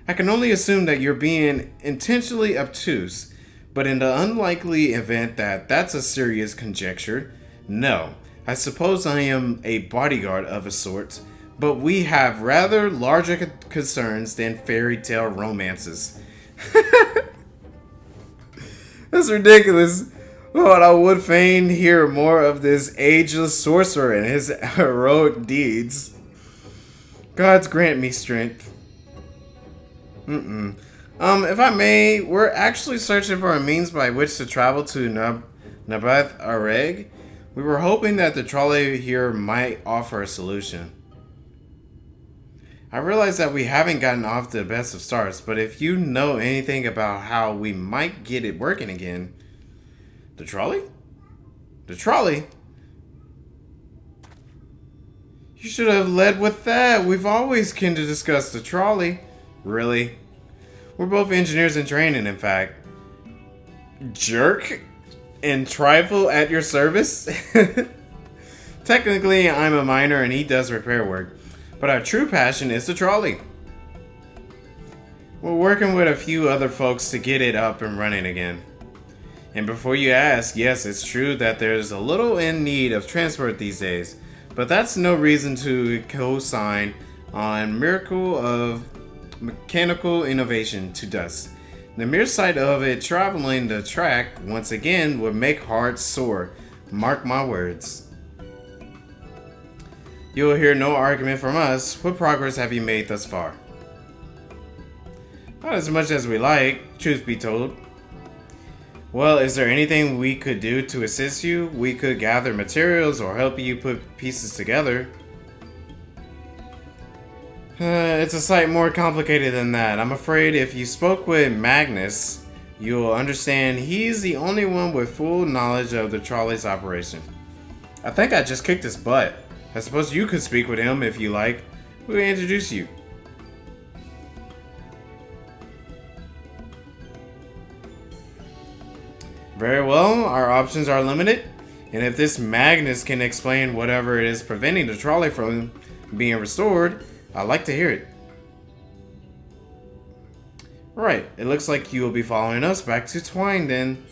I can only assume that you're being intentionally obtuse, but in the unlikely event that that's a serious conjecture, no. I suppose I am a bodyguard of a sort, but we have rather larger concerns than fairy tale romances. That's ridiculous. But I would fain hear more of this ageless sorcerer and his heroic deeds. Gods grant me strength. If I may, we're actually searching for a means by which to travel to Nabath Areg. We were hoping that the trolley here might offer a solution. I realize that we haven't gotten off the best of starts, but if you know anything about how we might get it working again... The trolley? The trolley? You should have led with that. We've always keen to discuss the trolley. Really? We're both engineers in training, in fact. Jerk? And trifle at your service? Technically, I'm a miner and he does repair work. But our true passion is the trolley. We're working with a few other folks to get it up and running again. And before you ask, yes, it's true that there's a little in need of transport these days. But that's no reason to co-sign on miracle of mechanical innovation to dust. The mere sight of it traveling the track once again would make hearts sore. Mark my words. You will hear no argument from us. What progress have you made thus far? Not as much as we like, truth be told. Well, is there anything we could do to assist you? We could gather materials or help you put pieces together. It's a sight more complicated than that. I'm afraid if you spoke with Magnus, you'll understand he's the only one with full knowledge of the trolley's operation. I think I just kicked his butt. I suppose you could speak with him if you like. We'll introduce you. Very well, our options are limited. And if this Magnus can explain whatever it is preventing the trolley from being restored, I'd like to hear it. Right, it looks like you will be following us back to Twine then.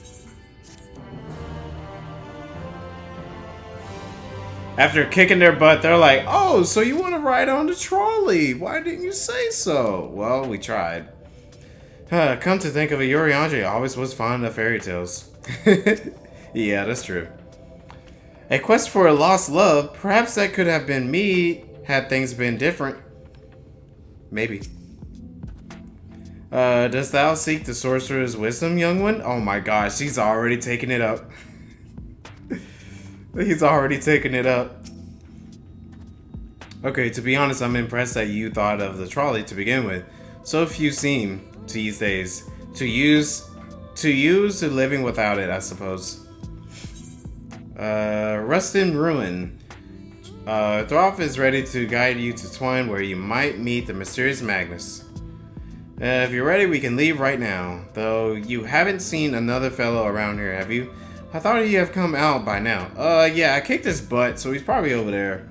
After kicking their butt, they're like, oh, so you want to ride on the trolley? Why didn't you say so? Well, we tried. Come to think of it, Urianger always was fond of fairy tales. Yeah, that's true. A quest for a lost love? Perhaps that could have been me had things been different. Maybe. Dost thou seek the sorcerer's wisdom, young one? Oh my gosh, he's already taking it up. He's already taking it up. Okay, to be honest, I'm impressed that you thought of the trolley to begin with. So few seem, these days, to use to use to living without it, I suppose. Rust in Ruin. Throff is ready to guide you to Twine, where you might meet the mysterious Magnus. If you're ready, we can leave right now. Though you haven't seen another fellow around here, have you? I thought he'd have come out by now. Yeah, I kicked his butt, so he's probably over there.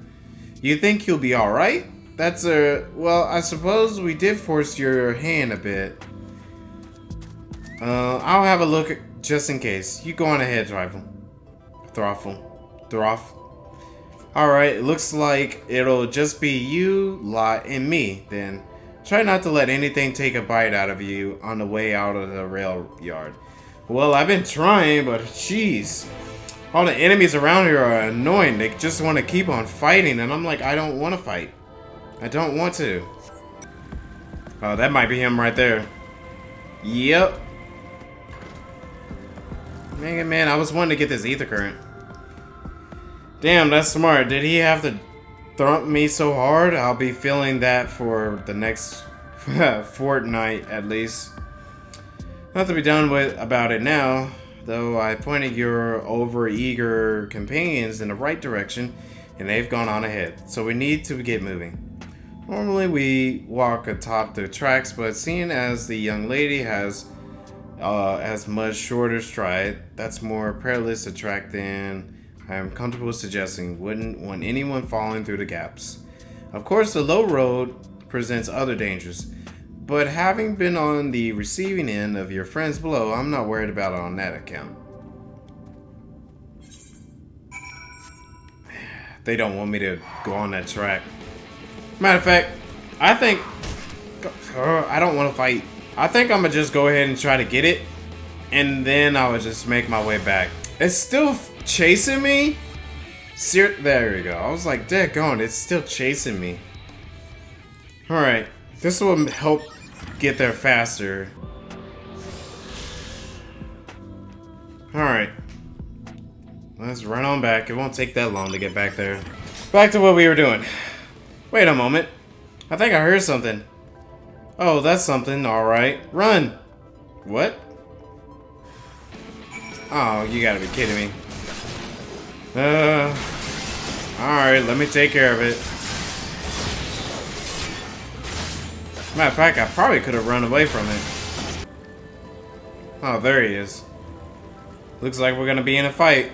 You think he'll be alright? That's well, I suppose we did force your hand a bit. I'll have a look just in case. You go on ahead, Throff. Alright, it looks like it'll just be you, Lot, and me, then. Try not to let anything take a bite out of you on the way out of the rail yard. Well, I've been trying, but jeez. All the enemies around here are annoying. They just want to keep on fighting, and I'm like, I don't want to fight. I don't want to. Oh, that might be him right there. Yep. Man, I was wanting to get this ether current. Damn, that's smart. Did he have to thump me so hard? I'll be feeling that for the next fortnight at least. Nothing to be done with about it now, though I pointed your over-eager companions in the right direction, and they've gone on ahead. So we need to get moving. Normally we walk atop the tracks, but seeing as the young lady has as much shorter stride, that's more perilous a track than I am comfortable suggesting. Wouldn't want anyone falling through the gaps. Of course, the low road presents other dangers, but having been on the receiving end of your friend's blow, I'm not worried about it on that account. They don't want me to go on that track. Matter of fact, I think I don't want to fight. I think I'm gonna just go ahead and try to get it, and then I would just make my way back. It's still chasing me? There we go. I was like, daggone, it's still chasing me. Alright, this will help get there faster. Alright. Let's run on back. It won't take that long to get back there. Back to what we were doing. Wait a moment. I think I heard something. Oh, that's something. Alright. Run! What? Oh, you gotta be kidding me. Alright, let me take care of it. Matter of fact, I probably could have run away from it. Oh, there he is. Looks like we're gonna be in a fight.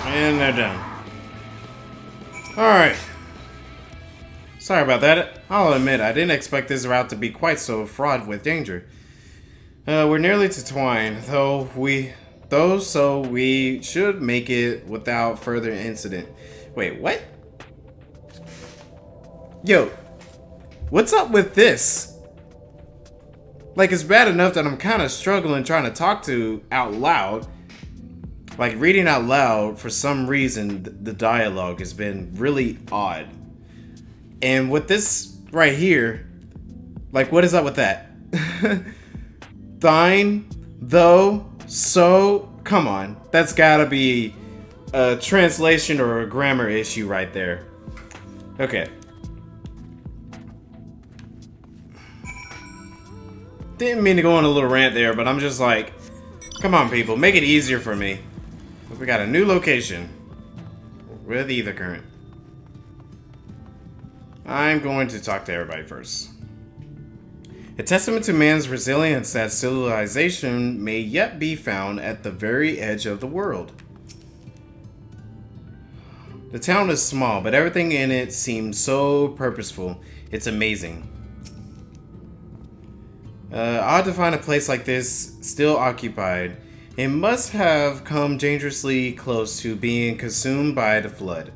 And they're done. Alright. Sorry about that. I'll admit, I didn't expect this route to be quite so fraught with danger. We're nearly to Twine, so we should make it without further incident. Wait, what? Yo, what's up with this? Like, it's bad enough that I'm kind of struggling trying to talk to out loud. Like, reading out loud, for some reason, the dialogue has been really odd. And with this right here, like, what is up with that? Thine, though, so, come on. That's gotta be a translation or a grammar issue right there. Okay. Didn't mean to go on a little rant there, but I'm just like, come on, people, make it easier for me. We got a new location with ether current. I'm going to talk to everybody first. A testament to man's resilience that civilization may yet be found at the very edge of the world. The town is small, but everything in it seems so purposeful. It's amazing. Odd to find a place like this still occupied. It must have come dangerously close to being consumed by the flood.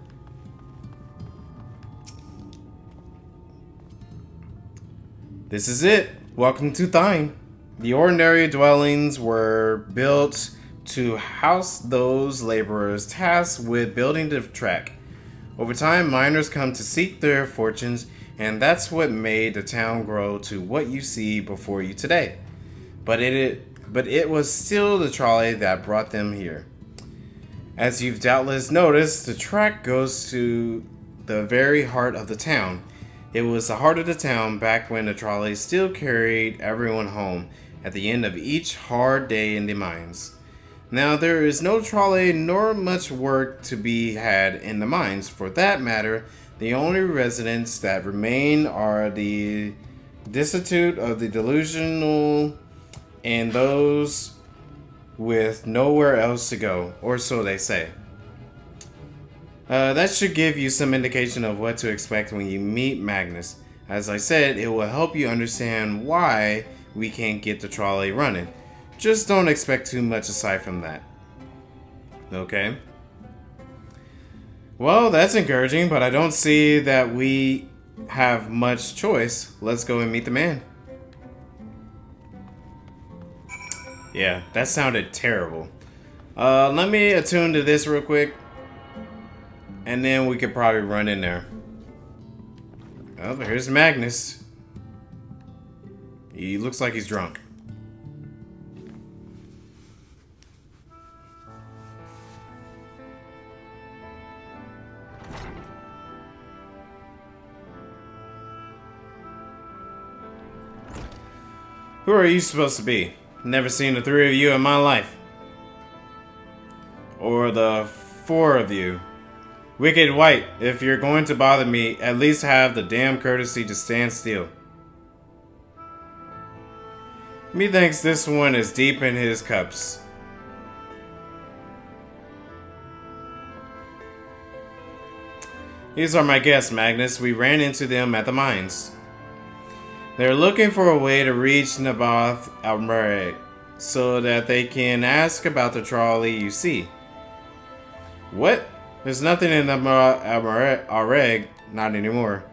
This is it. Welcome to Thine. The ordinary dwellings were built to house those laborers tasked with building the track. Over time, miners come to seek their fortunes, and that's what made the town grow to what you see before you today. But it was still the trolley that brought them here. As you've doubtless noticed, the track goes to the very heart of the town. It was the heart of the town back when the trolley still carried everyone home at the end of each hard day in the mines. Now there is no trolley nor much work to be had in the mines. For that matter, the only residents that remain are the destitute of the delusional and those with nowhere else to go, or so they say. That should give you some indication of what to expect when you meet Magnus. As I said, it will help you understand why we can't get the trolley running. Just don't expect too much aside from that. Okay. Well, that's encouraging, but I don't see that we have much choice. Let's go and meet the man. Yeah, that sounded terrible. Let me attune to this real quick. And then we could probably run in there. Oh, here's Magnus. He looks like he's drunk. Who are you supposed to be? Never seen the three of you in my life. Or the four of you. Wicked White, if you're going to bother me, at least have the damn courtesy to stand still. Methinks this one is deep in his cups. These are my guests, Magnus. We ran into them at the mines. They're looking for a way to reach Naboth Almere so that they can ask about the trolley you see. What? There's nothing in Areg, not anymore.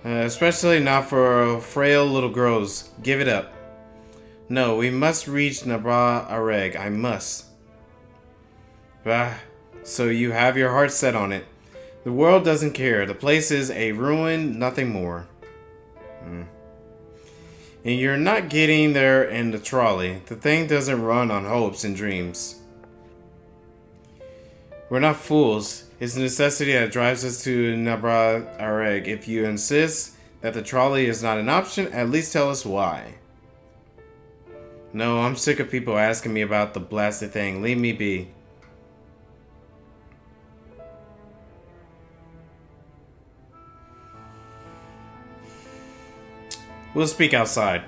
Especially not for frail little girls. Give it up. No, we must reach Nabra Areg. I must. Bah, so you have your heart set on it. The world doesn't care. The place is a ruin, nothing more. And you're not getting there in the trolley. The thing doesn't run on hopes and dreams. We're not fools. It's necessity that drives us to Nabra Areg. If you insist that the trolley is not an option, at least tell us why. No, I'm sick of people asking me about the blasted thing. Leave me be. We'll speak outside.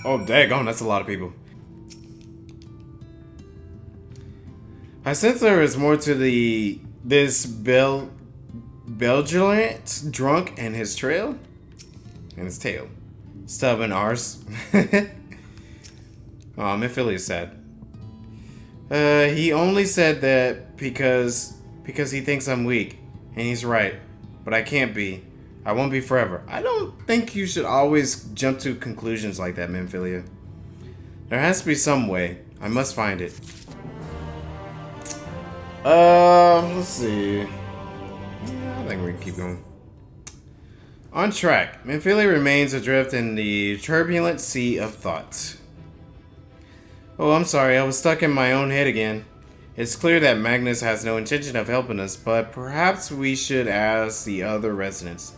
Oh, daggone, that's a lot of people. I sense there is more to this Belgilant drunk and his trail. And his tail. Stubborn arse. Oh, I'm feeling sad. He only said that because he thinks I'm weak. And he's right. But I can't be. I won't be forever. I don't think you should always jump to conclusions like that, Memphilia. There has to be some way. I must find it. Let's see. I think we can keep going. On track. Memphilia remains adrift in the turbulent sea of thought. Oh, I'm sorry. I was stuck in my own head again. It's clear that Magnus has no intention of helping us, but perhaps we should ask the other residents.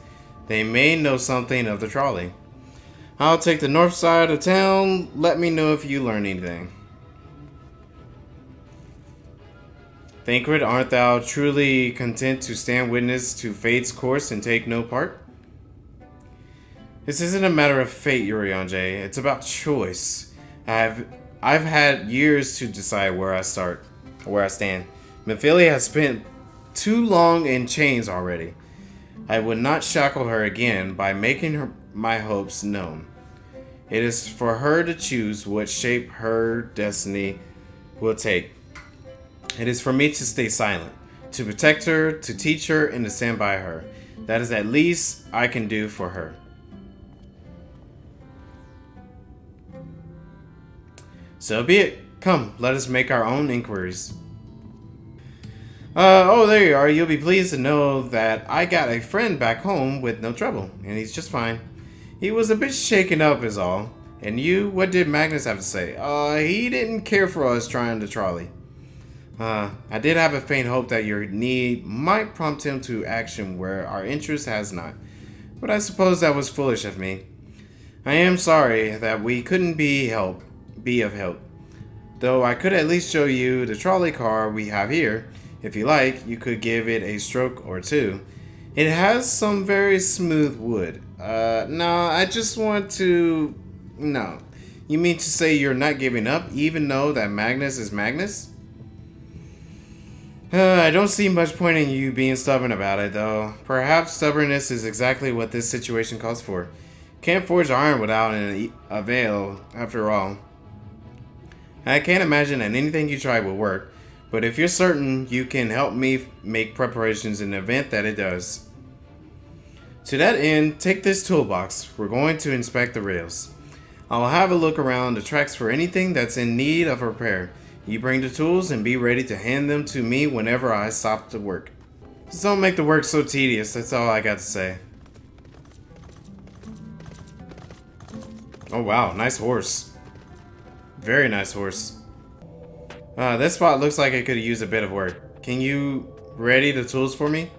They may know something of the trolley. I'll take the north side of town. Let me know if you learn anything. Thancred, art thou truly content to stand witness to fate's course and take no part? This isn't a matter of fate, Urianger. It's about choice. I've had years to decide where I stand. Memphilia has spent too long in chains already. I would not shackle her again by making my hopes known. It is for her to choose what shape her destiny will take. It is for me to stay silent, to protect her, to teach her, and to stand by her. That is at least I can do for her. So be it. Come, let us make our own inquiries. Oh, there you are. You'll be pleased to know that I got a friend back home with no trouble, and he's just fine. He was a bit shaken up is all. And you? What did Magnus have to say? He didn't care for us trying the trolley. I did have a faint hope that your need might prompt him to action where our interest has not. But I suppose that was foolish of me. I am sorry that we couldn't be of help. Though I could at least show you the trolley car we have here. If you like, you could give it a stroke or two. It has some very smooth wood. No, I just want to... No. You mean to say you're not giving up, even though that Magnus is Magnus? I don't see much point in you being stubborn about it, though. Perhaps stubbornness is exactly what this situation calls for. Can't forge iron without an avail, after all. I can't imagine that anything you try will work, but if you're certain, you can help me make preparations in the event that it does. To that end, take this toolbox. We're going to inspect the rails. I'll have a look around the tracks for anything that's in need of repair. You bring the tools and be ready to hand them to me whenever I stop to work. Just don't make the work so tedious, that's all I got to say. Oh wow, nice horse. Very nice horse. This spot looks like it could use a bit of work. Can you ready the tools for me?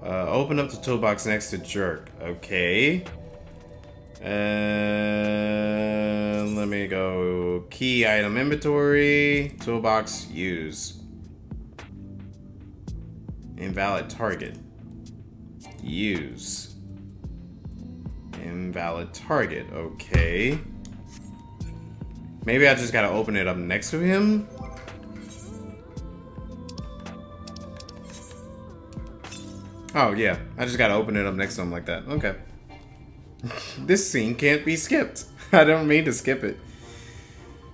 Open up the toolbox next to Jerk. Okay. Let me go. Key item inventory. Toolbox use. Invalid target. Use. Invalid target. Okay. Maybe I just gotta open it up next to him. Oh yeah, I just gotta open it up next to him like that. Okay. This scene can't be skipped. I don't mean to skip it.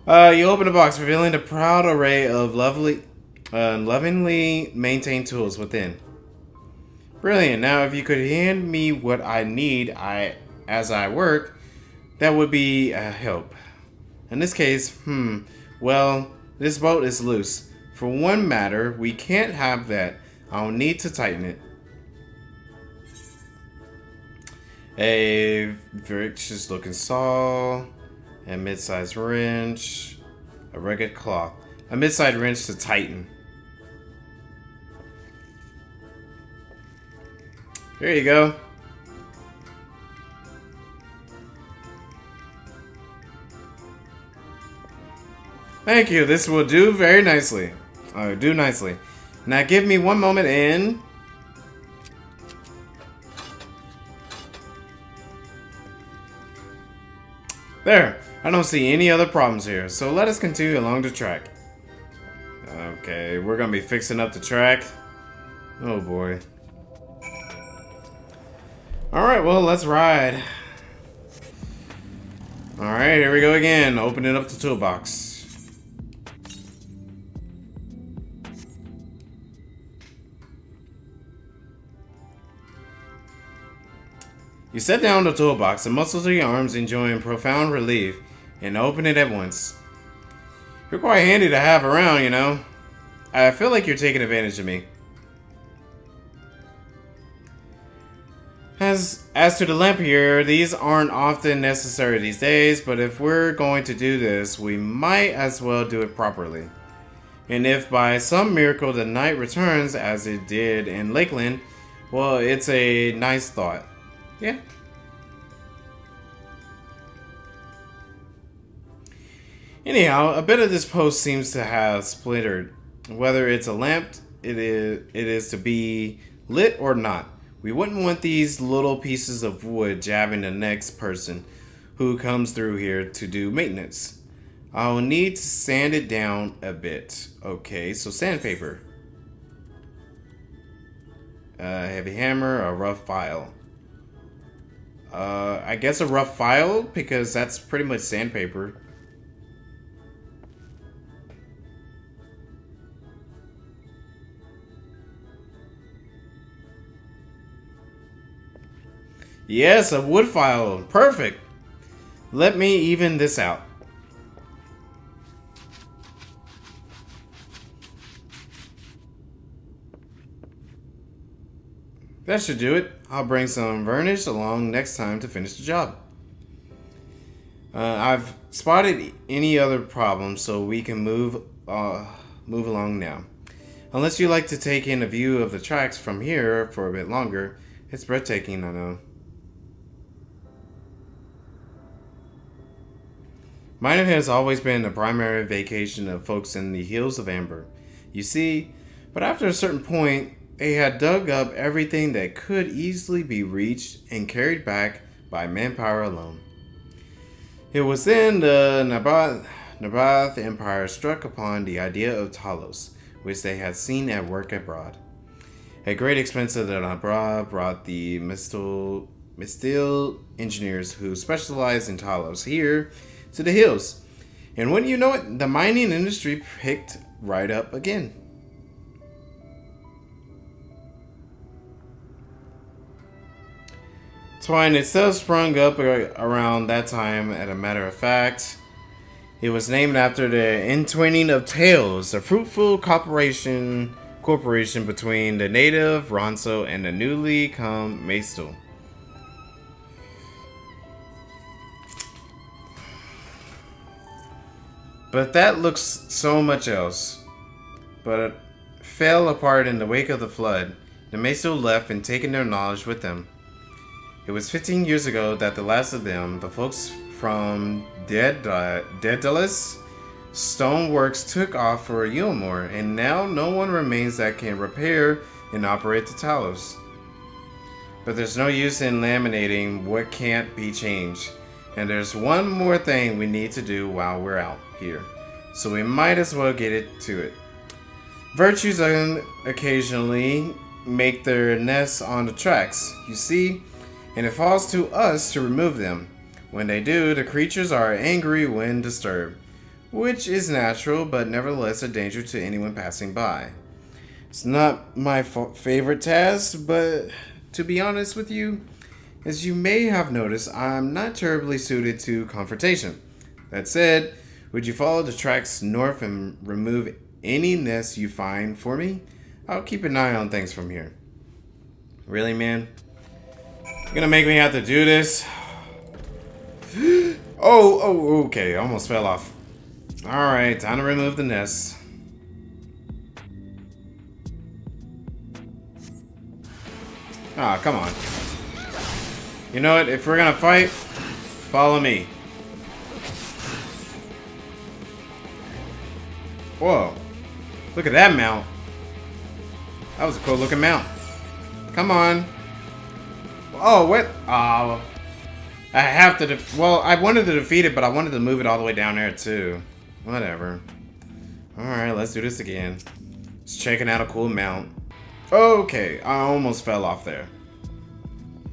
You open the box, revealing the proud array of lovingly maintained tools within. Brilliant. Now, if you could hand me what I need as I work, that would be a help. In this case, well, this bolt is loose. For one matter, we can't have that. I'll need to tighten it. A vicious looking saw, a mid-sized wrench, a rugged cloth, a mid-sized wrench to tighten. Here you go. Thank you. This will do very nicely. Do nicely. Now give me one moment and... There. I don't see any other problems here. So let us continue along the track. Okay, we're gonna be fixing up the track. Oh boy. Alright, well, let's ride. Alright, here we go again. Opening up the toolbox. You set down the toolbox, the muscles of your arms enjoying profound relief, and open it at once. You're quite handy to have around, you know. I feel like you're taking advantage of me. As to the lamp here, these aren't often necessary these days, but if we're going to do this, we might as well do it properly. And if by some miracle the night returns, as it did in Lakeland, well, it's a nice thought. Yeah. Anyhow, a bit of this post seems to have splintered. Whether it's a lamp it is to be lit or not. We wouldn't want these little pieces of wood jabbing the next person who comes through here to do maintenance. I'll need to sand it down a bit. Okay, so sandpaper. Heavy hammer, a rough file. I guess a rough file, because that's pretty much sandpaper. Yes, a wood file. Perfect. Let me even this out. That should do it. I'll bring some varnish along next time to finish the job. I've spotted any other problems, so we can move along now. Unless you like to take in a view of the tracks from here for a bit longer. It's breathtaking, I know. Mine has always been the primary vacation of folks in the hills of Amber. You see, but after a certain point, they had dug up everything that could easily be reached and carried back by manpower alone. It was then the Nabath Empire struck upon the idea of Talos, which they had seen at work abroad. At great expense, the Nabath brought the Mistil engineers who specialized in Talos here to the hills. And wouldn't you know it, the mining industry picked right up again. Twine itself sprung up around that time. As a matter of fact, it was named after the entwining of tales, a fruitful cooperation between the native Ronso and the newly come Maestel. But that looks so much else. But it fell apart in the wake of the flood. The Maestel left and taken their knowledge with them. It was 15 years ago that the last of them, the folks from Daedalus Stoneworks, took off for Eulmore, and now no one remains that can repair and operate the Talos. But there's no use in laminating what can't be changed, and there's one more thing we need to do while we're out here, so we might as well get to it. Virtues occasionally make their nests on the tracks, you see, and it falls to us to remove them. When they do, the creatures are angry when disturbed, which is natural, but nevertheless a danger to anyone passing by. It's not my favorite task, but to be honest with you, as you may have noticed, I'm not terribly suited to confrontation. That said, would you follow the tracks north and remove any nests you find for me? I'll keep an eye on things from here. Really, man? You're gonna make me have to do this? Oh, okay. I almost fell off. Alright, time to remove the nest. Ah, come on. You know what? If we're gonna fight, follow me. Whoa. Look at that mount. That was a cool looking mount. Come on. Oh, what? Oh. I have to... well, I wanted to defeat it, but I wanted to move it all the way down there, too. Whatever. Alright, let's do this again. Just checking out a cool mount. Okay, I almost fell off there.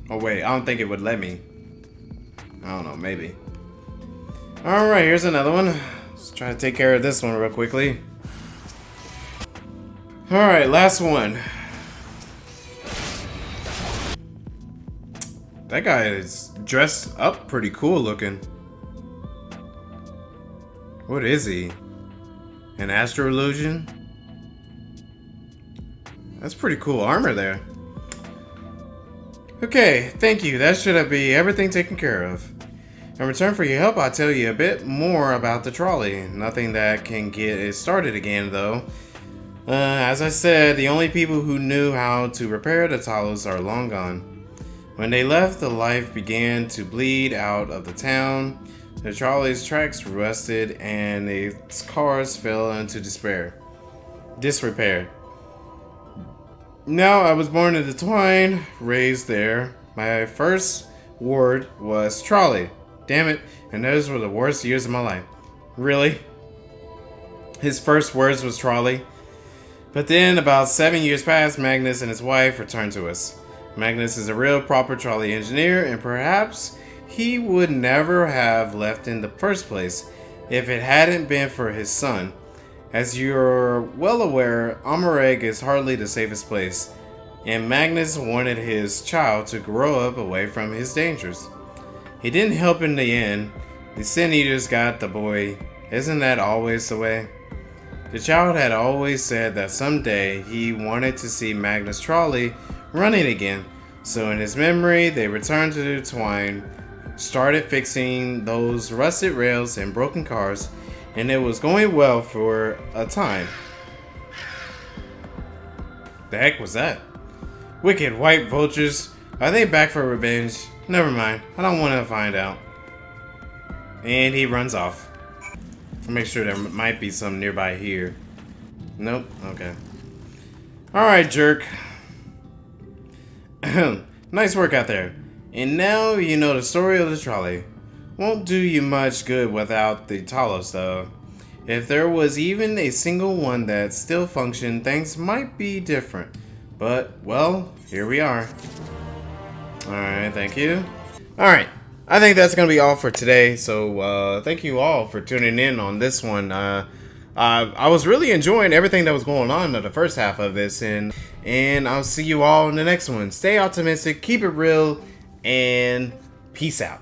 Oh, wait, I don't think it would let me. I don't know, maybe. Alright, here's another one. Let's try to take care of this one real quickly. Alright, last one. That guy is dressed up pretty cool looking. What is he? An astro illusion? That's pretty cool armor there. Okay, thank you. That should be everything taken care of. In return for your help, I'll tell you a bit more about the trolley. Nothing that can get it started again, though. As I said, the only people who knew how to repair the Talos are long gone. When they left, the life began to bleed out of the town. The trolley's tracks rusted and its cars fell into disrepair. Now, I was born in the Twine, raised there. My first word was trolley. Damn it, and those were the worst years of my life. Really? His first words was trolley. But then, about 7 years passed, Magnus and his wife returned to us. Magnus is a real proper trolley engineer, and perhaps he would never have left in the first place if it hadn't been for his son. As you're well aware, Amareg is hardly the safest place, and Magnus wanted his child to grow up away from his dangers. He didn't help in the end. The Sin Eaters got the boy. Isn't that always the way? The child had always said that someday he wanted to see Magnus' trolley running again, so in his memory they returned to the Twine started fixing those rusted rails and broken cars, and it was going well for a time. The heck was that? Wicked white vultures. Are they back for revenge? Never mind. I don't want to find out. And he runs off. I'll make sure there might be some nearby here. Nope. Okay. Alright, jerk. Nice work out there. And now you know the story of the trolley. Won't do you much good without the Talos, though. If there was even a single one that still functioned, things might be different. But, well, here we are. Alright, thank you. Alright, I think that's going to be all for today. So, thank you all for tuning in on this one. I was really enjoying everything that was going on in the first half of this. And I'll see you all in the next one. Stay optimistic, keep it real, and peace out.